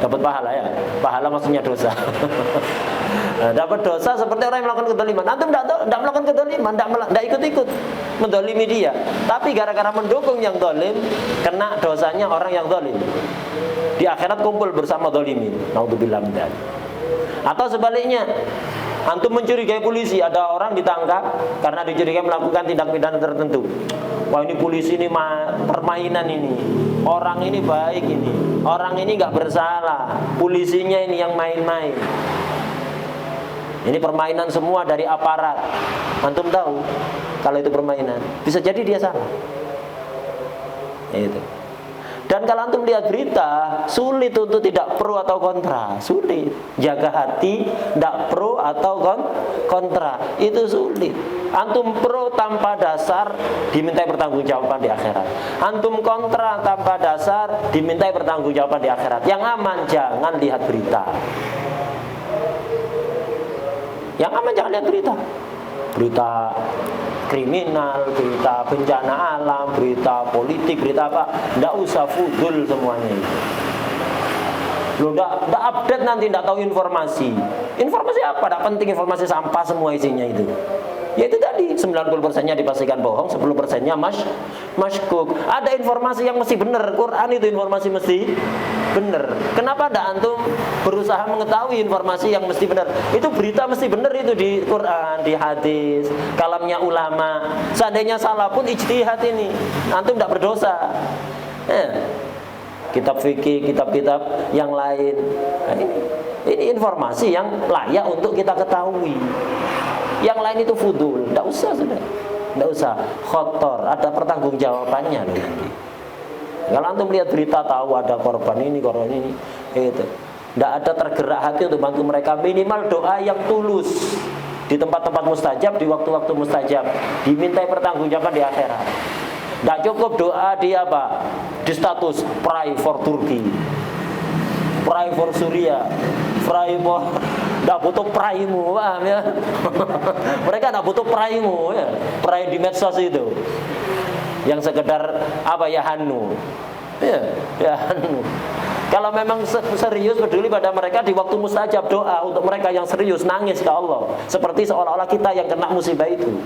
Dapat pahala ya? Pahala maksudnya dosa. Dapat dosa seperti orang yang melakukan kedoliman. Antum tidak melakukan kedoliman, tidak ikut-ikut mendolimi dia, tapi gara-gara mendukung yang dolim, kena dosanya orang yang dolim. Di akhirat kumpul bersama dolimin. Naudzubillah min dzalik. Atau sebaliknya, antum mencurigai polisi, ada orang ditangkap karena dicurigai melakukan tindak pidana tertentu. Wah ini polisi ini permainan ini. Orang ini baik ini. Orang ini nggak bersalah. Polisinya ini yang main-main. Ini permainan semua dari aparat. Antum tahu kalau itu permainan, bisa jadi dia salah. Itu. Dan kalau antum lihat berita, sulit untuk tidak pro atau kontra, sulit. Jaga hati, tidak pro atau kontra, itu sulit. Antum pro tanpa dasar, dimintai pertanggungjawaban di akhirat. Antum kontra tanpa dasar, dimintai pertanggungjawaban di akhirat. Yang aman jangan lihat berita. Yang aman jangan lihat berita. Berita kriminal, berita bencana alam, berita politik, berita apa, tidak usah fudul semuanya itu. Lo tidak update nanti tidak tahu informasi. Informasi apa? Tidak penting, informasi sampah semua isinya itu. Ya itu tadi 90%-nya dipastikan bohong, 10%-nya masykuk. Ada informasi yang mesti benar. Quran itu informasi mesti benar. Kenapa tidak antum berusaha mengetahui informasi yang mesti benar? Itu berita mesti benar itu di Quran, di hadis, kalamnya ulama. Seandainya salah pun ijtihad ini, antum tidak berdosa. Kitab fikih, kitab-kitab yang lain. Nah, ini informasi yang layak untuk kita ketahui. Yang lain itu fudul, tidak usah sudah, tidak usah khotor, ada pertanggungjawabannya loh nanti. Kalau antum lihat berita tahu ada korban ini, itu, tidak ada tergerak hati untuk bantu mereka. Minimal doa yang tulus di tempat-tempat mustajab, di waktu-waktu mustajab, dimintai pertanggungjawaban di akhirat. Tidak cukup doa di apa? Di status pray for Turki, pray for Suria, pray for. Tidak butuh praimu, paham ya? Mereka tidak butuh praimu, ya. Prai di medsos itu, yang sekedar apa ya hanu, ya hanu. Kalau memang serius peduli pada mereka di waktu mustajab doa untuk mereka yang serius nangis ke Allah, seperti seolah-olah kita yang kena musibah itu.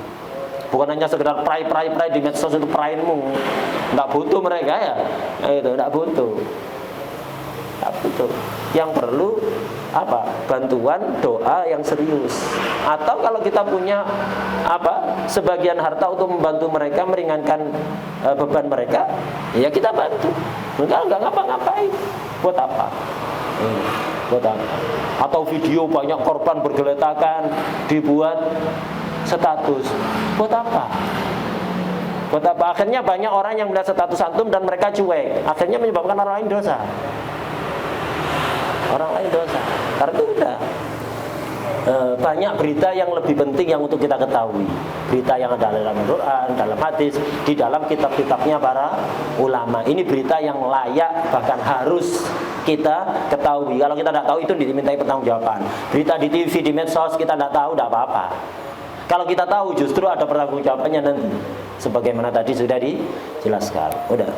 Bukan hanya sekedar prai di medsos itu praimu, tidak butuh mereka ya, itu tidak butuh. itu. Yang perlu apa? Bantuan doa yang serius. Atau kalau kita punya apa? Sebagian harta untuk membantu mereka, meringankan beban mereka, ya kita bantu. Enggak ngapa-ngapain. Buat apa? Buat apa? Atau video banyak korban bergeletakan dibuat status. Buat apa? Buat apa? Akhirnya banyak orang yang melihat status antum dan mereka cuek. Akhirnya menyebabkan orang lain dosa. Orang lain dosa. Karena itu udah banyak berita yang lebih penting yang untuk kita ketahui. Berita yang ada dalam Al-Quran, dalam hadis, di dalam kitab-kitabnya para ulama. Ini berita yang layak, bahkan harus kita ketahui. Kalau kita tidak tahu itu dimintai pertanggungjawaban. Berita di TV, di medsos kita tidak tahu, tidak apa-apa. Kalau kita tahu justru ada pertanggungjawabannya nanti. Sebagaimana tadi sudah dijelaskan. Udah.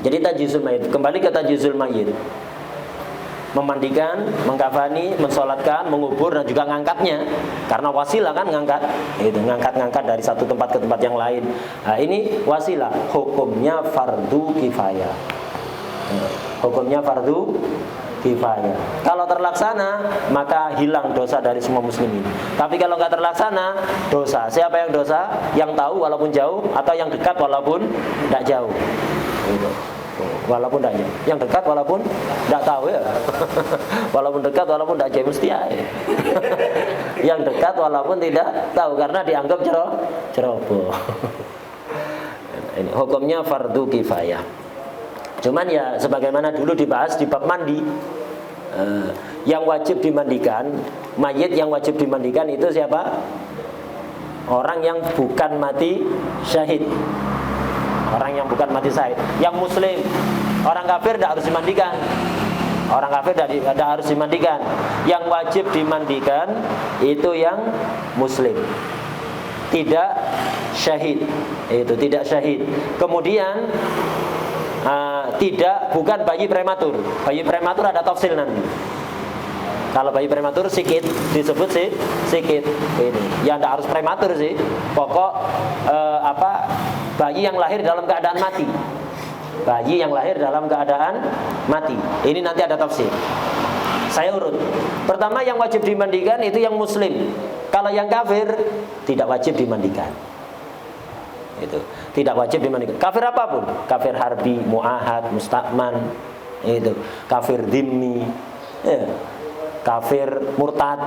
Jadi tajhizul mayit. Kembali ke tajhizul mayit. Memandikan, mengkafani, mensolatkan, mengubur dan juga ngangkatnya. Karena wasilah kan ngangkat. Itu ngangkat dari satu tempat ke tempat yang lain. Nah, ini wasilah. Hukumnya fardu kifayah. Hukumnya fardu kifayah. Kalau terlaksana maka hilang dosa dari semua muslimin. Tapi kalau nggak terlaksana, dosa. Siapa yang dosa? Yang tahu walaupun jauh, atau yang dekat walaupun tidak jauh. Gitu. Walaupun tidak jauh. Yang dekat walaupun tidak tahu ya. Walaupun dekat walaupun tidak jauh mesti ya. Yang dekat walaupun tidak tahu karena dianggap ceroboh. Ini hukumnya fardu kifayah. Cuman ya sebagaimana dulu dibahas di bab mandi, yang wajib dimandikan, mayit yang wajib dimandikan itu siapa? Orang yang bukan mati syahid. Orang yang bukan mati syahid, yang muslim. Orang kafir tidak harus dimandikan. Orang kafir tidak harus dimandikan. Yang wajib dimandikan itu yang muslim, tidak syahid. Itu tidak syahid. Kemudian bukan bayi prematur. Bayi prematur ada tafsil nanti. Kalau bayi prematur sikit disebut sih sikit. Ini ya tidak harus prematur sih. Pokok bayi yang lahir dalam keadaan mati. Bayi yang lahir dalam keadaan mati. Ini nanti ada tafsir. Saya urut. Pertama yang wajib dimandikan itu yang muslim. Kalau yang kafir tidak wajib dimandikan. Itu tidak wajib dimandikan. Kafir apapun, kafir harbi, muahad, musta'man, itu kafir dhimmi, ya. Kafir murtad,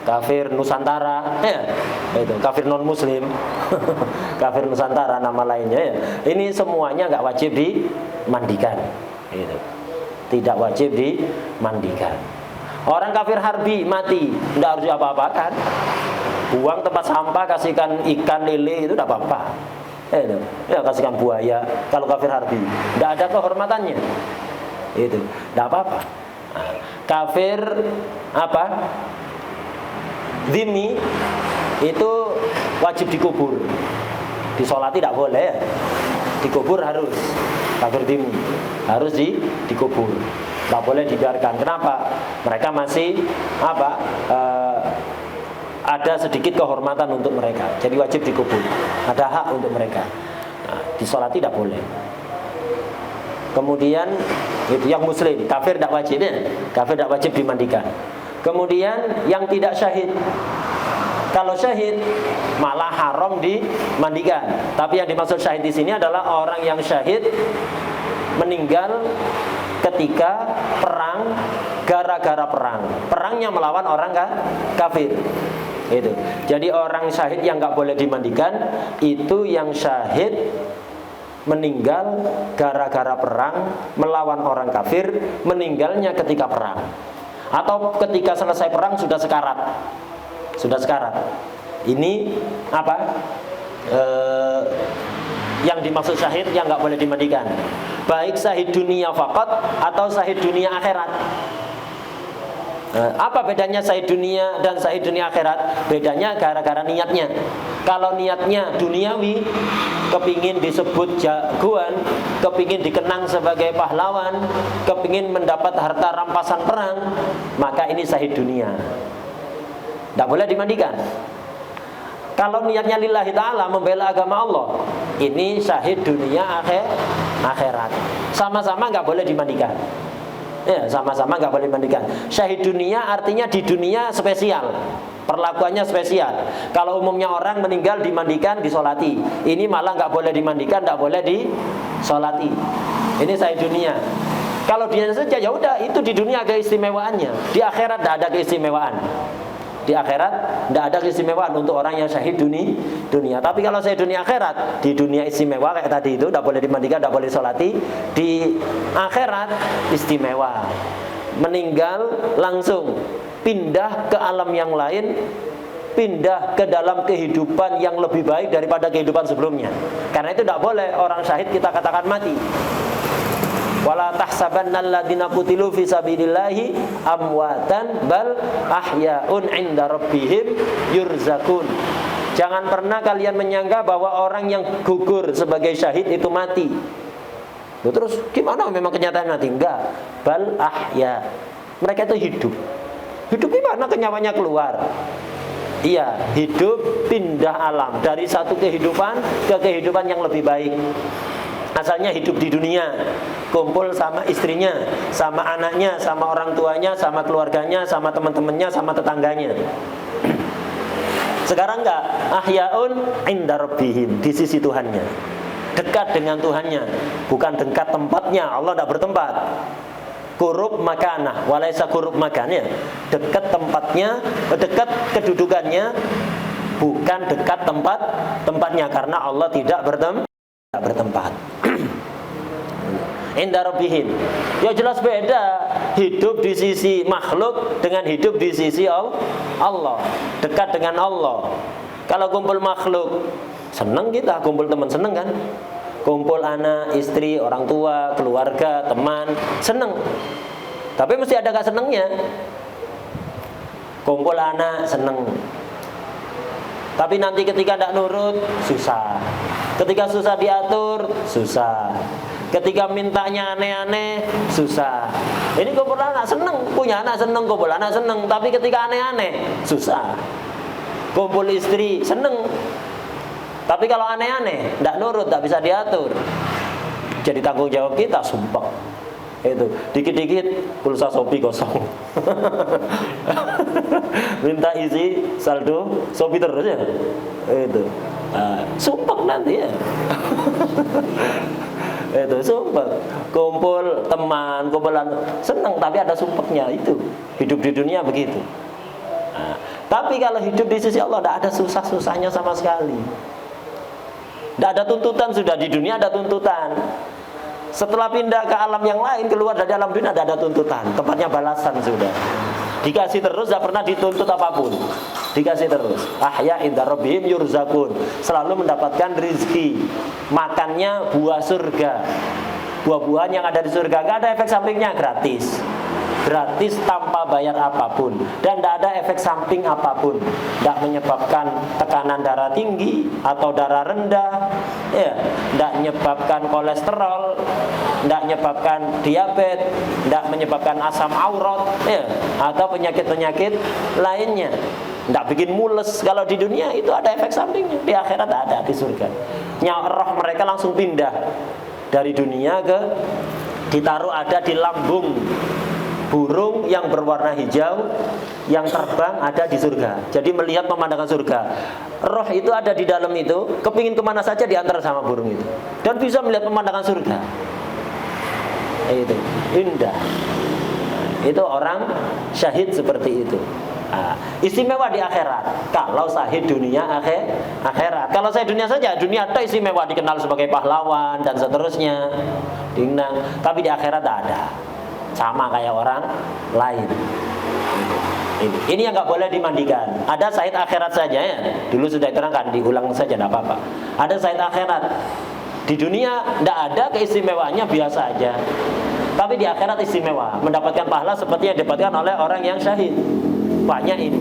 kafir nusantara, ya. Itu kafir non muslim, kafir nusantara nama lainnya, ya. Ini semuanya nggak wajib dimandikan. Itu tidak wajib dimandikan. Orang kafir harbi mati, tidak harus apa-apakan. Buang tempat sampah, kasihkan ikan lele itu tidak apa-apa. Ya kasihkan buaya. Kalau kafir harbi, tidak ada kehormatannya. Itu tidak apa-apa. Kafir apa? Dhimmi itu wajib dikubur. Disolati tidak boleh. Dikubur harus. Kafir dhimmi harus dikubur. Tidak boleh dibiarkan. Kenapa? Mereka masih apa? Ada sedikit kehormatan untuk mereka. Jadi wajib dikubur. Ada hak untuk mereka. Nah, disolati tidak boleh. Kemudian itu yang muslim, kafir tidak wajib ya. Kafir tidak wajib dimandikan. Kemudian yang tidak syahid. Kalau syahid malah haram dimandikan. Tapi yang dimaksud syahid di sini adalah orang yang syahid meninggal ketika perang, gara-gara perang. Perangnya melawan orang kafir. Itu. Jadi orang syahid yang nggak boleh dimandikan itu yang syahid meninggal gara-gara perang melawan orang kafir, meninggalnya ketika perang atau ketika selesai perang sudah sekarat. Sudah sekarat. Ini apa? Yang dimaksud syahid yang nggak boleh dimandikan. Baik syahid dunia faqat atau syahid dunia akhirat. Apa bedanya syahid dunia dan syahid dunia akhirat? Bedanya gara-gara niatnya. Kalau niatnya duniawi, kepingin disebut jagoan, kepingin dikenang sebagai pahlawan, kepingin mendapat harta rampasan perang, maka ini syahid dunia. Tidak boleh dimandikan. Kalau niatnya lillahi ta'ala, membela agama Allah, ini syahid dunia akhirat. Sama-sama nggak boleh dimandikan. Ya, sama-sama nggak boleh dimandikan. Syahid dunia artinya di dunia spesial, perlakuannya spesial. Kalau umumnya orang meninggal dimandikan, disolati, ini malah nggak boleh dimandikan, nggak boleh disolati. Ini syahid dunia. Kalau dia saja ya udah, itu di dunia keistimewaannya. Di akhirat tidak ada keistimewaan. Di akhirat tidak ada keistimewaan untuk orang yang syahid dunia. Tapi kalau syahid dunia akhirat, di dunia istimewa kayak tadi itu, tidak boleh dimandikan, tidak boleh solati. Di akhirat istimewa, meninggal langsung pindah ke alam yang lain, pindah ke dalam kehidupan yang lebih baik daripada kehidupan sebelumnya. Karena itu tidak boleh orang syahid kita katakan mati. Wala tahsabanna alladziina qutilu fi sabilillahi amwatan bal ahya'un 'inda rabbihim yurzaqun. Jangan pernah kalian menyangka bahwa orang yang gugur sebagai syahid itu mati. Terus gimana memang kenyataan mati? Enggak. Bal ahya. Mereka itu hidup. Hidup gimana kenyawanya keluar? Iya, hidup pindah alam dari satu kehidupan ke kehidupan yang lebih baik. Asalnya hidup di dunia, kumpul sama istrinya, sama anaknya, sama orang tuanya, sama keluarganya, sama teman-temannya, sama tetangganya. Sekarang enggak, ahyaun inda rabbihim, di sisi Tuhannya, dekat dengan Tuhannya, bukan dekat tempatnya. Allah tidak bertempat. Qurub makanah, walaysa qurub makannya, dekat tempatnya, dekat kedudukannya, bukan dekat tempatnya, karena Allah tidak bertempat. Inda rabbihim. Ya jelas beda hidup di sisi makhluk dengan hidup di sisi Allah. Dekat dengan Allah. Kalau kumpul makhluk, seneng kita, kumpul teman seneng kan? Kumpul anak, istri, orang tua, keluarga, teman, seneng. Tapi mesti ada gak senengnya. Kumpul anak seneng, tapi nanti ketika tidak nurut susah. Ketika susah diatur susah. Ketika mintanya aneh-aneh susah. Ini kumpul anak seneng, punya anak seneng, kumpul anak seneng. Tapi ketika aneh-aneh susah. Kumpul istri seneng, tapi kalau aneh-aneh tidak nurut, tidak bisa diatur. Jadi tanggung jawab kita sumpah. Itu dikit-dikit pulsa Shopee kosong. Minta isi saldo Shopee terus ya. Itu sumpah nanti ya. Itu sumpah. Kumpul teman, kumpulan seneng tapi ada sumpahnya. Itu hidup di dunia begitu. Tapi kalau hidup di sisi Allah tidak ada susah-susahnya sama sekali. Tidak ada tuntutan, sudah di dunia ada tuntutan. Setelah pindah ke alam yang lain, keluar dari alam dunia tidak ada tuntutan, tempatnya balasan sudah. Dikasih terus, tidak pernah dituntut apapun. Dikasih terus. Ahya inda rabbihim yurzaqun. Selalu mendapatkan rizki. Makannya buah surga. Buah-buahan yang ada di surga, gak ada efek sampingnya, gratis. Gratis tanpa bayar apapun. Dan tidak ada efek samping apapun. Tidak menyebabkan tekanan darah tinggi atau darah rendah, ya. Tidak menyebabkan kolesterol, tidak menyebabkan diabetes, tidak menyebabkan asam aurat, ya. Atau penyakit-penyakit lainnya. Tidak bikin mules. Kalau di dunia itu ada efek sampingnya. Di akhirat ada, di surga. Roh mereka langsung pindah dari dunia ke, ditaruh ada di lambung burung yang berwarna hijau yang terbang ada di surga. Jadi melihat pemandangan surga. Roh itu ada di dalam itu, kepingin kemana saja diantar sama burung itu, dan bisa melihat pemandangan surga. Itu indah. Itu orang syahid seperti itu. Istimewa di akhirat. Kalau syahid dunia akhirat. Kalau syahid dunia saja, dunia itu istimewa, dikenal sebagai pahlawan dan seterusnya. Dinang. Tapi di akhirat tidak ada. Sama kayak orang lain. Ini yang nggak boleh dimandikan. Ada syahid akhirat saja ya. Dulu sudah diterangkan, diulang saja tidak apa-apa. Ada syahid akhirat. Di dunia tidak ada keistimewaannya, biasa aja. Tapi di akhirat istimewa, mendapatkan pahala seperti yang didapatkan oleh orang yang syahid. Banyak ini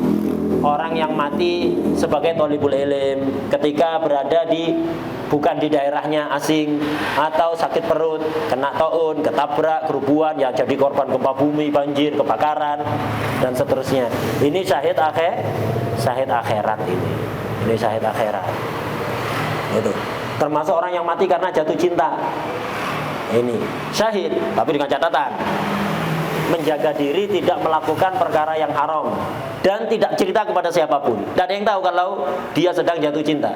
orang yang mati sebagai thalibul ilm ketika berada di, bukan di daerahnya, asing, atau sakit perut, kena taun, ketabrak, kerubuhan, ya jadi korban gempa bumi, banjir, kebakaran, dan seterusnya. Ini syahid akhirat ini. Ini syahid akhirat. Itu. Termasuk orang yang mati karena jatuh cinta. Ini syahid, tapi dengan catatan menjaga diri tidak melakukan perkara yang haram dan tidak cerita kepada siapapun. Tidak ada yang tahu kalau dia sedang jatuh cinta.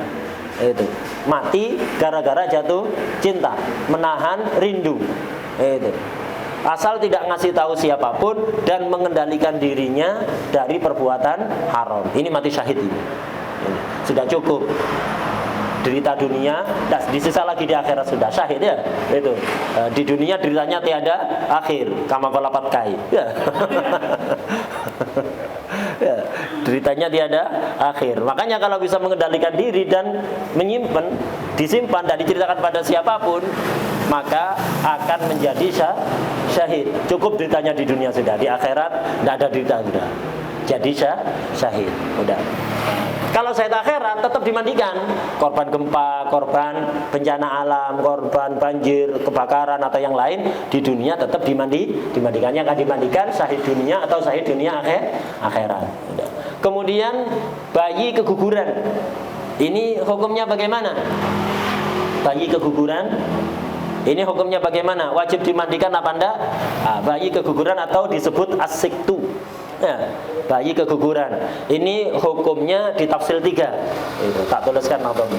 Itu mati gara-gara jatuh cinta, menahan rindu. Itu asal tidak ngasih tahu siapapun dan mengendalikan dirinya dari perbuatan haram. Ini mati syahid ini sudah cukup. Derita dunia, disisa lagi di akhirat sudah syahid ya. Itu di dunia deritanya tiada akhir, kama qala Patkai. Ya. Ya, deritanya tiada akhir. Makanya kalau bisa mengendalikan diri dan menyimpan, disimpan dan diceritakan pada siapapun, maka akan menjadi syahid. Cukup deritanya di dunia sudah, di akhirat tidak ada derita sudah. Jadi syahid. Udah. Kalau syahid akhirat tetap dimandikan. Korban gempa, korban bencana alam, korban banjir, kebakaran atau yang lain di dunia tetap dimandikannya akan dimandikan syahid dunia atau syahid dunia akhirat. Udah. Kemudian bayi keguguran. Ini hukumnya bagaimana? Bayi keguguran ini hukumnya bagaimana? Wajib dimandikan apa enggak? Bayi keguguran atau disebut as-siktu. Ya, bayi keguguran. Ini hukumnya di tafsir 3. Itu tak tuliskan nontonnya.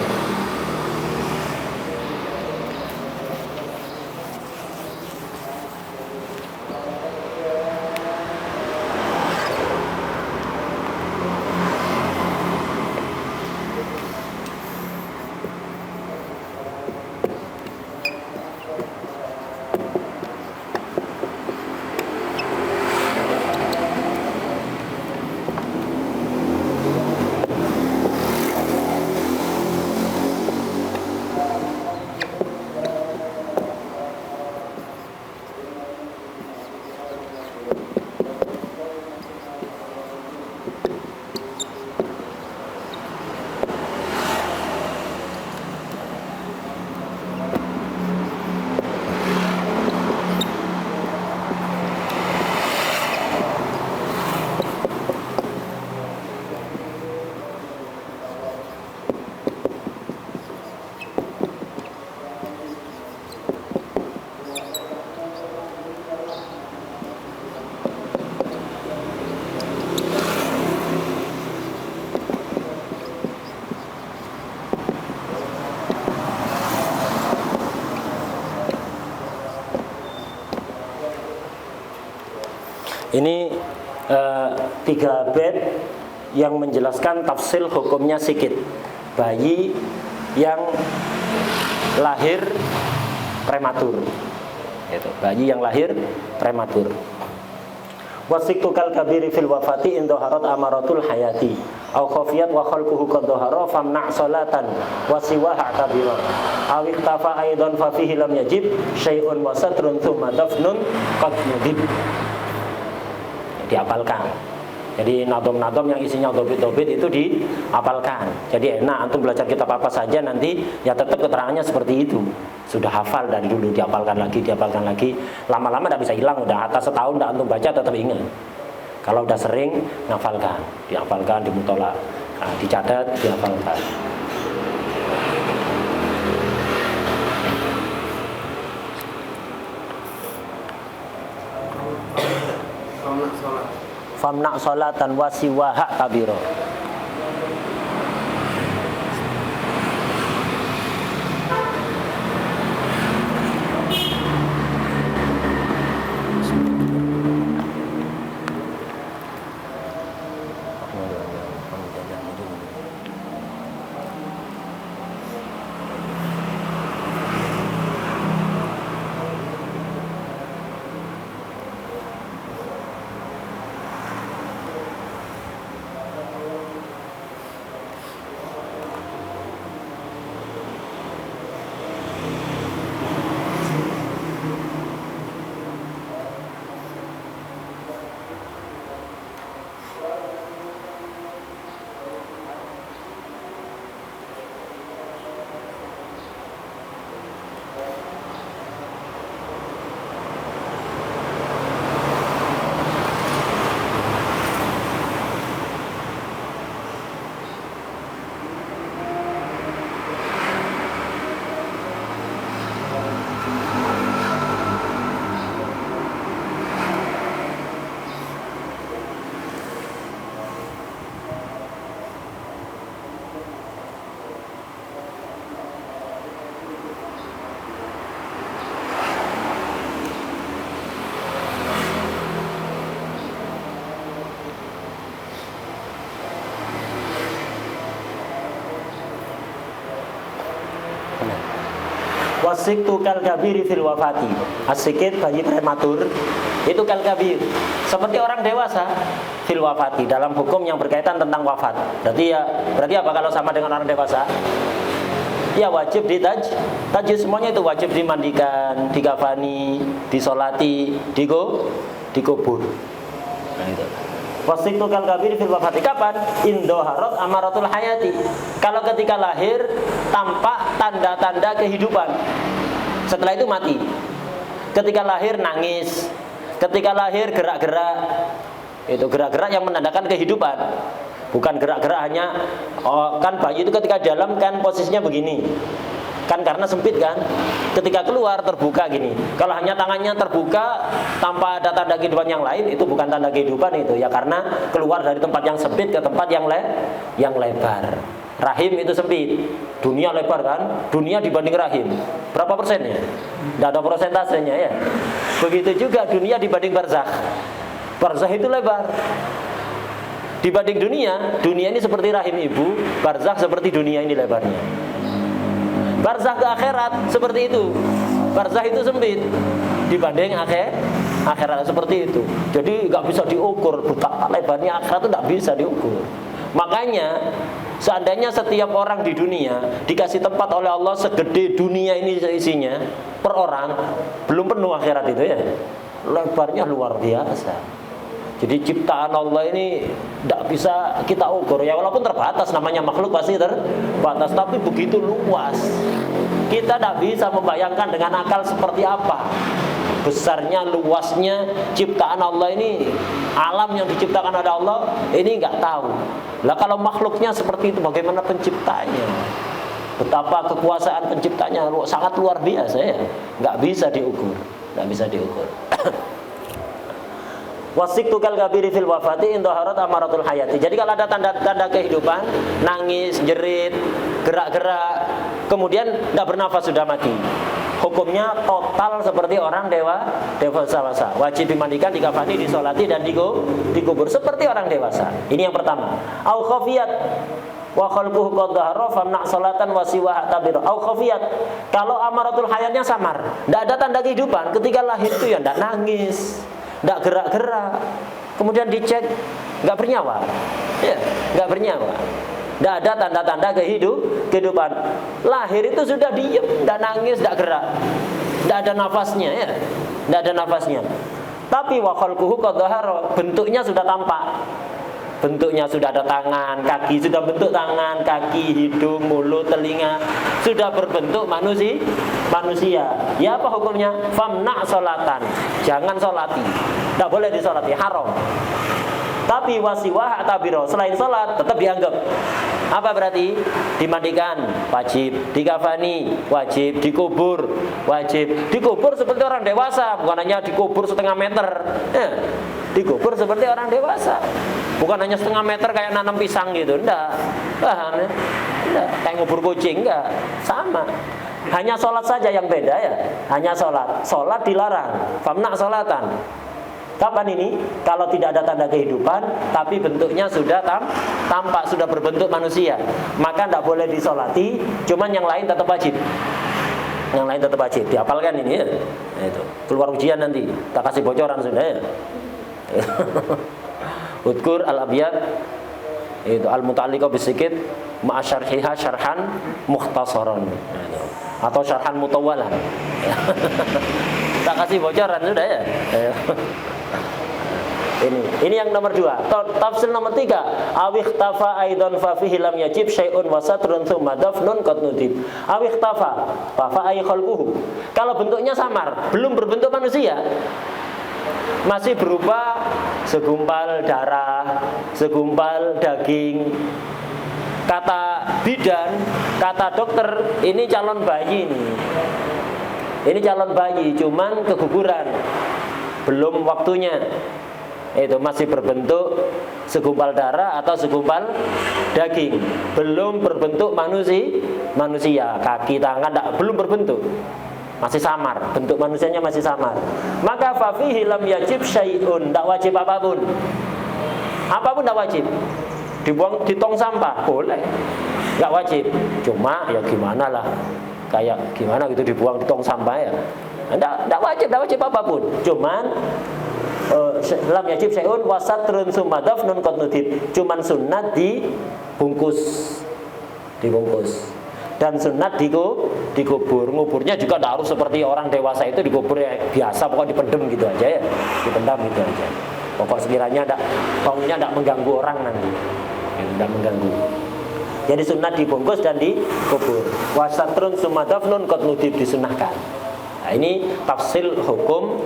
Ini 3 bait yang menjelaskan tafsir hukumnya sikit. Bayi yang lahir prematur. Itu, bayi yang lahir prematur. Wasiktu kal kabiri fil wafati indoharat amaratul hayati au khafiyat wa khalquhu qad dhahara famna' salatan wa siwaha kabira aw iktafa aidan fa fihi lam yajib syai'un wa satrun thumma dafnun qad yudib. Dihafalkan. Jadi nadom-nadom yang isinya dobit-dobit itu dihafalkan. Jadi enak antum belajar kitab apa saja nanti ya tetap keterangannya seperti itu. Sudah hafal dari dulu, dihafalkan lagi. Lama-lama tidak bisa hilang, udah atas setahun tidak antum baca tetap ingat. Kalau udah sering ngafalkan, dihafalkan, dimutolak, dicatat, dihafalkan. Famna' salatan wa siwaha kabiro. Wasiktu kal kabiri fil wafati. As-sikit bayi prematur itu kal kabir, seperti orang dewasa fil wafati, dalam hukum yang berkaitan tentang wafat. Berarti apa kalau sama dengan orang dewasa? Ya wajib tajwid semuanya itu wajib dimandikan, dikafani, disolati, dikubur. Nah itu. Wasiktu kal kabir fil wafati. Kapan? Indoharot amaratul hayati. Kalau ketika lahir tampak tanda-tanda kehidupan. Setelah itu mati. Ketika lahir nangis. Ketika lahir gerak-gerak. Itu gerak-gerak yang menandakan kehidupan. Bukan gerak-gerak hanya kan bayi itu ketika dalam kan posisinya begini. Kan karena sempit kan. Ketika keluar terbuka gini. Kalau hanya tangannya terbuka tanpa ada tanda kehidupan yang lain, itu bukan tanda kehidupan itu. Ya karena keluar dari tempat yang sempit ke tempat yang lebar. Rahim itu sempit, dunia lebar kan. Dunia dibanding rahim berapa persennya? Tidak ada persentasenya ya. Begitu juga dunia dibanding barzakh. Barzakh itu lebar. Dibanding dunia ini seperti rahim ibu, barzakh seperti dunia ini lebarnya. Barzakh ke akhirat seperti itu. Barzakh itu sempit dibanding akhirat seperti itu. Jadi nggak bisa diukur betapa lebarnya akhirat itu nggak bisa diukur. Makanya seandainya setiap orang di dunia dikasih tempat oleh Allah segede dunia ini isinya per orang, belum penuh akhirat itu ya. Lebarnya luar biasa. Jadi ciptaan Allah ini tidak bisa kita ukur ya, walaupun terbatas, namanya makhluk pasti terbatas, tapi begitu luas. Kita tidak bisa membayangkan dengan akal seperti apa besarnya, luasnya ciptaan Allah ini. Alam yang diciptakan oleh Allah ini nggak tahu. Lah kalau makhluknya seperti itu, bagaimana penciptanya? Betapa kekuasaan penciptanya sangat luar biasa ya, nggak bisa diukur, nggak bisa diukur. Wasiktu kal kabiri fil wafati indaharat amaratul hayati. Jadi kalau ada tanda-tanda kehidupan, nangis, jerit, gerak-gerak, kemudian tidak bernafas sudah mati. Hukumnya total seperti orang dewasa. Wajib dimandikan, dikafani, disolati dan dikubur seperti orang dewasa. Ini yang pertama. Au khafiyat wa khalquhu qad dhahara famna salatan wa siwa tabir. Au khafiyat. Kalau amaratul hayatnya samar, tidak ada tanda kehidupan, ketika lahir itu ya tidak nangis, tidak gerak-gerak, kemudian dicek nggak bernyawa, ya nggak bernyawa, tidak ada tanda-tanda kehidupan. Lahir itu sudah diem, tidak nangis, tidak gerak, tidak ada nafasnya, ya tidak ada nafasnya. Tapi wa khalquhu qad dhahara, bentuknya sudah tampak. Bentuknya sudah ada tangan, kaki sudah bentuk tangan, kaki, hidung, mulut, telinga sudah berbentuk manusia. Ya apa hukumnya? Famna solatan, jangan solati, tidak boleh disolati, haram. Tapi wasiwah tabiro, selain solat tetap dianggap. Apa berarti? Dimandikan, wajib. Dikafani, wajib. Dikubur, wajib. Dikubur seperti orang dewasa, bukan hanya dikubur setengah meter. Ya, dikubur seperti orang dewasa, bukan hanya setengah meter kayak nanam pisang gitu. Enggak, enggak. Kayak ngubur kucing, enggak. Sama. Hanya sholat saja yang beda ya. Hanya sholat. Sholat dilarang. Famna sholatan. Kapan ini? Kalau tidak ada tanda kehidupan, tapi bentuknya sudah tampak, sudah berbentuk manusia, maka tidak boleh disolati. Cuman yang lain tetap wajib. Yang lain tetap wajib. Dihafalkan ini ya. Nah, itu. Keluar ujian nanti. Tak kasih bocoran sudah ya. Udkur al-abiyat itu al-muta'alliqah bisikit ma'asyarhiha syarhan mukhtasaran, atau syarhan mutawwalan. Tak kasih bocoran sudah ya. Ini yang nomor 2. Tafsir nomor 3, awikhtafa aidan fa fihi lam yajib syai'un wa satrun tsumma dafnun qad nudib. Awikhtafa fa ay khalquhu, kalau bentuknya samar, belum berbentuk manusia, masih berupa segumpal darah, segumpal daging. Kata bidan, kata dokter, ini calon bayi nih. Ini calon bayi, cuman keguguran, belum waktunya. Itu masih berbentuk segumpal darah atau segumpal daging, belum berbentuk manusia. Kaki, tangan belum berbentuk, masih samar, bentuk manusianya masih samar. Maka fafihi lam yajib syai'un, tidak wajib apapun. Apapun tidak wajib. Dibuang di tong sampah boleh, nggak wajib. Cuma ya gimana lah, kayak gimana gitu dibuang di tong sampah ya. Enggak wajib apapun. Cuman lam yajib syai'un wasatrun sumadaf nun qad nudib. Cuman sunat dibungkus. Dan sunat dikubur. Nguburnya juga tidak harus seperti orang dewasa itu dikubur ya biasa, pokoknya dipendem gitu aja ya. Dipendam gitu aja. Pokok sekiranya baunya tidak mengganggu orang nanti. Tidak mengganggu. Jadi sunat dibungkus dan dikubur. Wasatrun sumadaf nun qad nudib disunahkan. Nah, ini tafsil hukum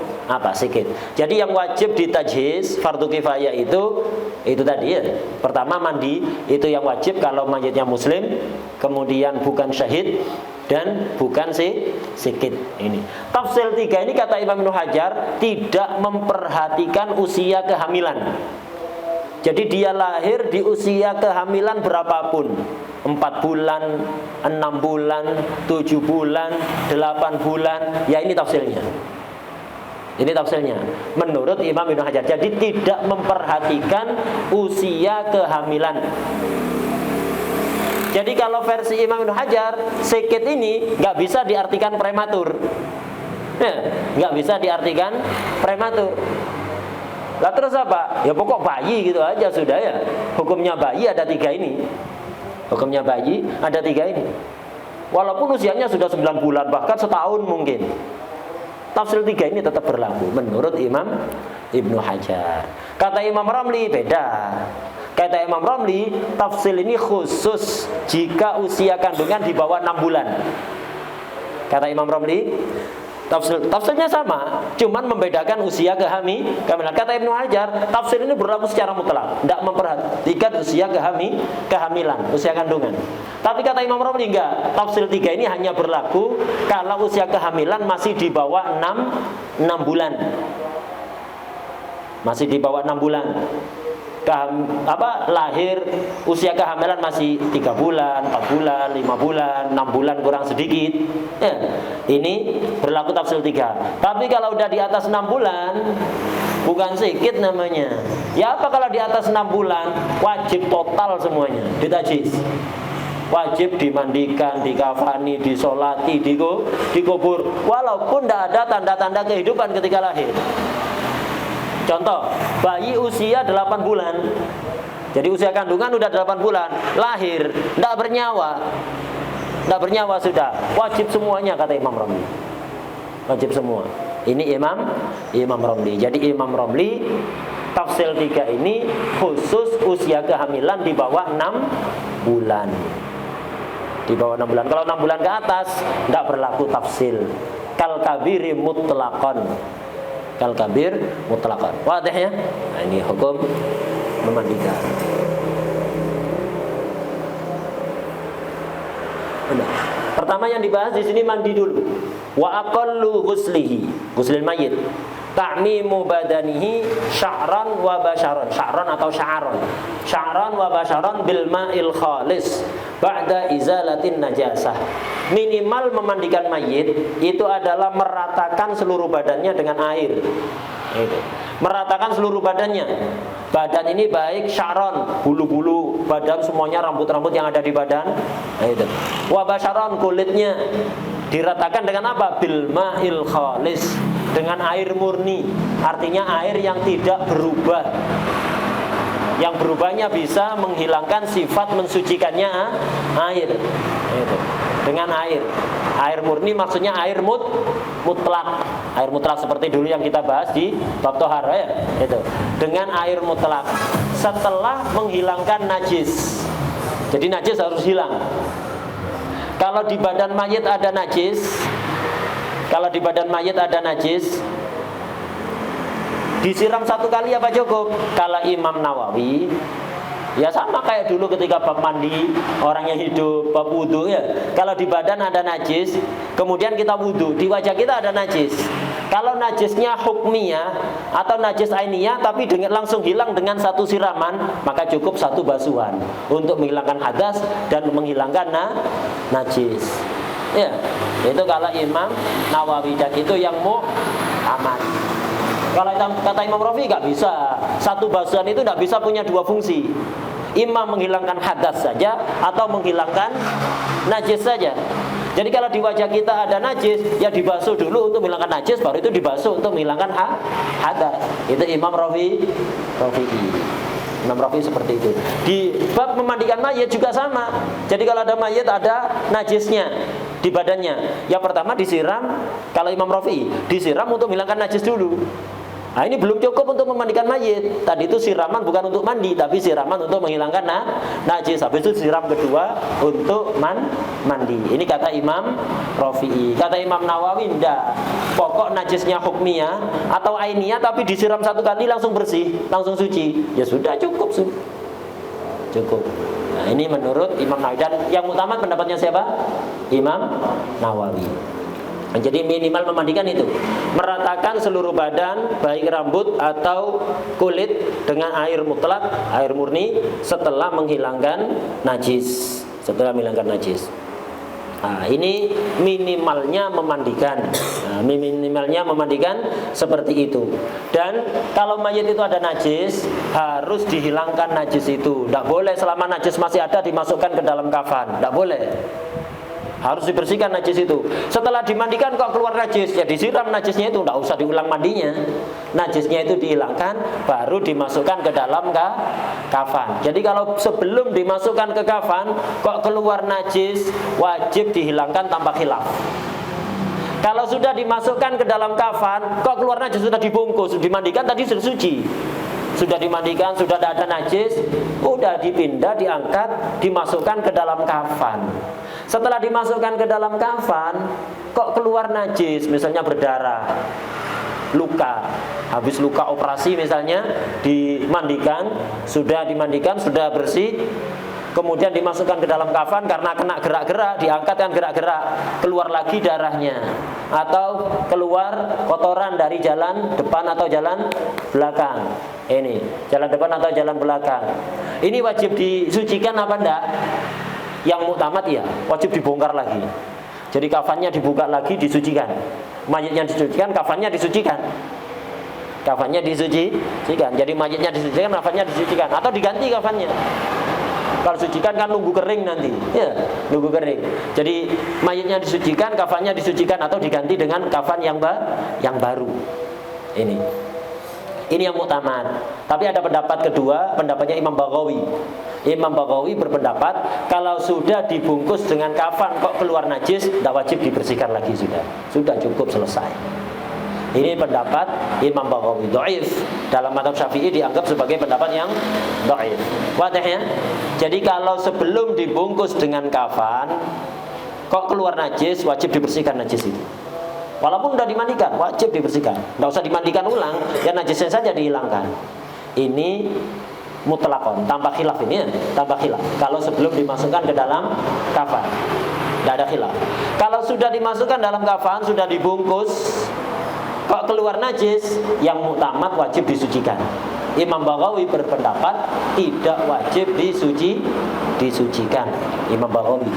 sikit. Jadi yang wajib ditajhiz fardu kifayah itu tadi ya. Pertama mandi itu yang wajib kalau mayitnya muslim, kemudian bukan syahid dan bukan sikit. Ini. Tafsil 3 ini kata Imam Ibnu Hajar tidak memperhatikan usia kehamilan. Jadi dia lahir di usia kehamilan berapapun, 4 bulan, 6 bulan, 7 bulan, 8 bulan, ya ini tafsilnya. Ini tafsilnya menurut Imam Ibnu Hajar. Jadi tidak memperhatikan usia kehamilan. Jadi kalau versi Imam Ibnu Hajar, sikit ini nggak bisa diartikan prematur. Nggak bisa diartikan prematur. Lah terus apa? Ya pokok bayi gitu aja sudah ya. Hukumnya bayi ada 3 ini. Hukumnya bayi ada 3 ini. Walaupun usianya sudah 9 bulan bahkan setahun mungkin. Tafsir 3 ini tetap berlaku menurut Imam Ibnu Hajar. Kata Imam Ramli beda. Kata Imam Ramli, tafsir ini khusus jika usia kandungan di bawah 6 bulan. Kata Imam Ramli, tafsirnya sama, cuman membedakan usia kehamilan. Kata Ibnu Hajar, tafsir ini berlaku secara mutlak, tidak memperhatikan usia kehamilan, usia kandungan. Tapi kata Imam Ramli enggak, tafsir 3 ini hanya berlaku kalau usia kehamilan masih di bawah 6 bulan. Masih di bawah 6 bulan. Lahir usia kehamilan masih 3 bulan, 4 bulan, 5 bulan, 6 bulan kurang sedikit ya, ini berlaku tafsir 3. Tapi kalau udah di atas 6 bulan bukan sedikit namanya. Ya apa kalau di atas 6 bulan wajib total semuanya ditajhiz. Wajib dimandikan, dikafani, disolati, dikubur walaupun tidak ada tanda-tanda kehidupan ketika lahir. Contoh, bayi usia 8 bulan. Jadi usia kandungan udah 8 bulan, lahir, tidak bernyawa. Tidak bernyawa sudah, wajib semuanya kata Imam Ramli. Wajib semua. Ini Imam Ramli. Jadi Imam Ramli tafsir 3 ini khusus usia kehamilan di bawah 6 bulan. Di bawah 6 bulan. Kalau 6 bulan ke atas tidak berlaku tafsil. Kal kabiri mutlaqan. Kal kabir mutlaqan. Wadah ya? Nah, ini hukum memandikan. Benar. Pertama yang dibahas di sini mandi dulu. Wa aqallu ghuslihi, ghuslil mayyit. Ta'mimu badanihi sya'ran wa basharan. Sya'ran atau sya'aron. Sya'ran wa basharan bil ma'il khalis ba'da izalatin najasah. Minimal memandikan mayit itu adalah meratakan seluruh badannya dengan air. Itu. Meratakan seluruh badannya. Badan ini baik sya'ron, bulu-bulu badan semuanya, rambut-rambut yang ada di badan. Nah, itu. Wa basharan, kulitnya diratakan dengan apa? Bil ma'il khalis, dengan air murni. Artinya air yang tidak berubah. Yang berubahnya bisa menghilangkan sifat mensucikannya air. Itu. Dengan air murni maksudnya air mutlak. Air mutlak seperti dulu yang kita bahas di bab tohara ya. Itu. Dengan air mutlak setelah menghilangkan najis. Jadi najis harus hilang. Kalau di badan mayit ada najis, disiram 1 kali apa cukup? Kalau Imam Nawawi, ya sama kayak dulu ketika bab mandi orang yang hidup, bab wudu ya. Kalau di badan ada najis, kemudian kita wudu, di wajah kita ada najis. Kalau najisnya hukmiyah atau najis ainiyah tapi langsung hilang dengan 1 siraman, maka cukup 1 basuhan untuk menghilangkan hadas dan menghilangkan najis. Ya, itu kalau Imam Nawawi, dan itu yang mu'tamad. Kalau kata Imam Rafi nggak bisa. 1 basuhan itu nggak bisa punya 2 fungsi. Imam menghilangkan hadas saja atau menghilangkan najis saja. Jadi kalau di wajah kita ada najis, ya dibasuh dulu untuk menghilangkan najis, baru itu dibasuh untuk menghilangkan hadas. Itu Imam Rafi'i. Imam Rafi'i seperti itu. Di bab memandikan mayit juga sama. Jadi kalau ada mayit ada najisnya di badannya, yang pertama disiram. Kalau Imam Rafi'i disiram untuk menghilangkan najis dulu. Nah ini belum cukup untuk memandikan mayit. Tadi itu siraman bukan untuk mandi, tapi siraman untuk menghilangkan najis. Habis itu siram kedua untuk mandi. Ini kata Imam Rafi'i. Kata Imam Nawawi enggak. Pokok najisnya hukmiyah atau ainiyah, tapi disiram satu kali langsung bersih, langsung suci. Ya sudah cukup. Cukup. Nah ini menurut Imam Nawawi. Dan yang utama pendapatnya siapa? Imam Nawawi. Jadi minimal memandikan itu, meratakan seluruh badan, baik rambut atau kulit dengan air mutlak, air murni setelah menghilangkan najis. Nah, ini minimalnya memandikan. Minimalnya memandikan seperti itu. Dan kalau mayit itu ada najis, harus dihilangkan najis itu. Tidak boleh selama najis masih ada dimasukkan ke dalam kafan. Tidak boleh. Harus dibersihkan najis itu. Setelah dimandikan kok keluar najis, ya disiram najisnya itu, tidak usah diulang mandinya. Najisnya itu dihilangkan, baru dimasukkan ke dalam kafan. Jadi kalau sebelum dimasukkan ke kafan kok keluar najis, wajib dihilangkan tanpa khilaf. Kalau sudah dimasukkan ke dalam kafan kok keluar najis, sudah dibungkus, dimandikan tadi sudah suci. Sudah dimandikan, sudah tidak ada najis, udah dipindah, diangkat, dimasukkan ke dalam kafan. Setelah dimasukkan ke dalam kafan, kok keluar najis, misalnya berdarah, luka, habis luka operasi misalnya, dimandikan, sudah bersih, kemudian dimasukkan ke dalam kafan karena kena gerak-gerak, diangkatkan gerak-gerak, keluar lagi darahnya, atau keluar kotoran dari jalan depan atau jalan belakang. Ini jalan depan atau jalan belakang. Ini wajib disucikan apa enggak? Yang muktamad ya, wajib dibongkar lagi. Jadi kafannya dibuka lagi, disucikan. Mayitnya disucikan, kafannya disucikan. Kafannya disucikan. Jadi mayitnya disucikan, kafannya disucikan. Atau diganti kafannya. Kalau sucikan kan nunggu kering nanti. Ya, nunggu kering. Jadi mayitnya disucikan, kafannya disucikan, atau diganti dengan kafan yang baru. Ini yang muktamad. Tapi ada pendapat kedua, pendapatnya Imam Baghawi. Imam Baghawi berpendapat kalau sudah dibungkus dengan kafan kok keluar najis, tidak wajib dibersihkan lagi, sudah cukup, selesai. Ini pendapat Imam Baghawi, dhaif. Dalam mazhab Syafi'i dianggap sebagai pendapat yang dhaif. Wadah ya? Jadi kalau sebelum dibungkus dengan kafan kok keluar najis, wajib dibersihkan najis itu. Walaupun sudah dimandikan, wajib dibersihkan. Tidak usah dimandikan ulang, ya najisnya saja dihilangkan. Ini mutlakon, tanpa khilaf ini ya, tanpa khilaf. Kalau sebelum dimasukkan ke dalam kafan, tidak ada khilaf. Kalau sudah dimasukkan dalam kafan, sudah dibungkus, kok keluar najis, yang muktamad wajib disucikan. Imam Baghawi berpendapat tidak wajib disucikan. Imam Baghawi.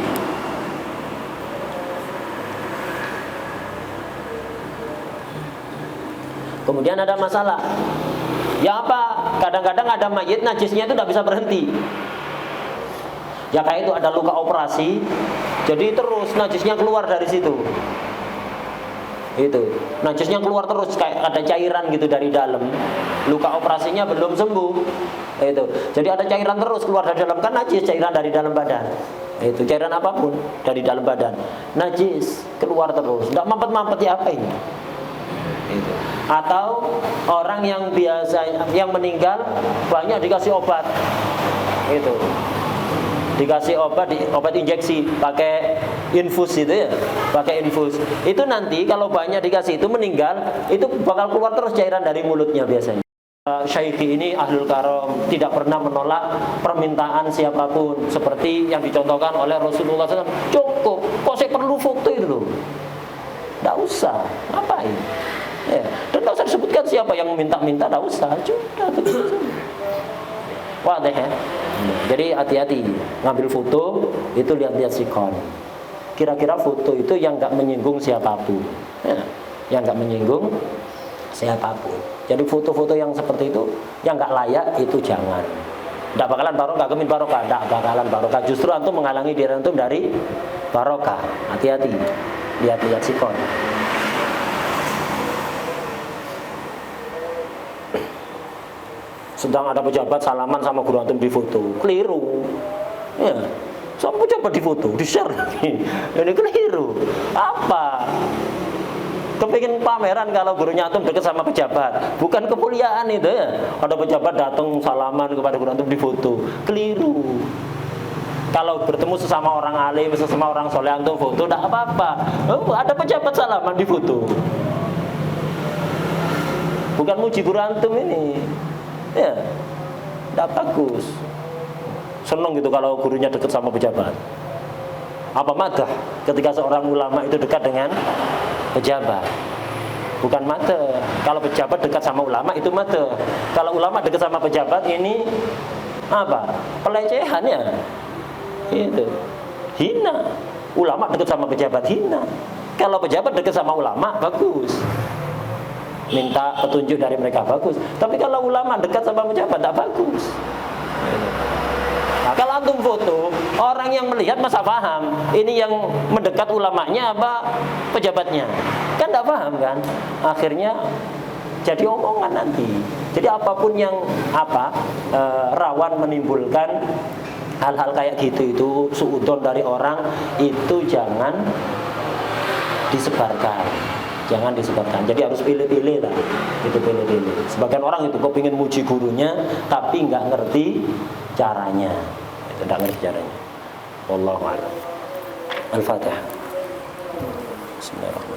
Kemudian ada masalah. Ya apa? Kadang-kadang ada mayit najisnya itu tidak bisa berhenti. Ya kayak itu ada luka operasi, jadi terus najisnya keluar dari situ. Itu najisnya keluar terus, kayak ada cairan gitu dari dalam. Luka operasinya belum sembuh. Itu. Jadi ada cairan terus keluar dari dalam, kan najis, cairan dari dalam badan. Itu cairan apapun dari dalam badan. Najis keluar terus. Tidak mampet-mampet ya apa ini? Itu. Atau orang yang biasa yang meninggal banyak dikasih obat, itu dikasih obat injeksi pakai infus itu ya, pakai infus itu nanti kalau banyak dikasih itu meninggal itu bakal keluar terus cairan dari mulutnya biasanya. Syaikhi ini ahlul karam, tidak pernah menolak permintaan siapapun seperti yang dicontohkan oleh Rasulullah SAW. Cukup, kok saya perlu foto itu loh, tidak usah, ngapain? Ya, dan tidak usah disebutkan siapa yang meminta-minta, tidak usah, sudah begitu. Wah deh ya. Jadi hati-hati ngambil foto itu, lihat-lihat sikon. Kira-kira foto itu yang nggak menyinggung siapapun, ya, yang nggak menyinggung siapapun. Jadi foto-foto yang seperti itu yang nggak layak itu jangan. Tidak bakalan barokah, kemin barokah, tidak bakalan barokah. Justru antum menghalangi diri antum dari barokah. Hati-hati, lihat-lihat sikon. Sedang ada pejabat salaman sama guru antum di foto, keliru. Ya, sama pejabat di foto, di share lagi. Ini keliru. Apa? Kepingin pameran kalau gurunya antum dekat sama pejabat, bukan kemuliaan itu ya. Ada pejabat datang salaman kepada guru antum di foto, keliru. Kalau bertemu sesama orang alim, sesama orang soleh antum foto, tidak apa-apa. Oh, ada pejabat salaman di foto, bukan muji guru antum ini. Ya, tidak bagus. Senang gitu kalau gurunya dekat sama pejabat. Apa madah ketika seorang ulama itu dekat dengan pejabat? Bukan madah. Kalau pejabat dekat sama ulama itu madah. Kalau ulama dekat sama pejabat ini apa? Pelecehan ya. Itu hina. Ulama dekat sama pejabat hina. Kalau pejabat dekat sama ulama bagus. Minta petunjuk dari mereka bagus. Tapi kalau ulama dekat sama pejabat tak bagus. Nah, kalau antum foto, orang yang melihat masa paham ini yang mendekat ulamanya apa pejabatnya? Kan tidak paham kan? Akhirnya jadi omongan nanti. Jadi apapun yang rawan menimbulkan hal-hal kayak gitu itu suudzon dari orang itu jangan disebarkan. Jangan disebarkan. Jadi harus pilih-pilih lah. Itu pilih-pilih. Sebagian orang itu kok pengen muji gurunya tapi nggak ngerti caranya. Itu nggak ngerti caranya. Wallahu a'lam. Al-Fatihah. Bismillahirrahmanirrahim.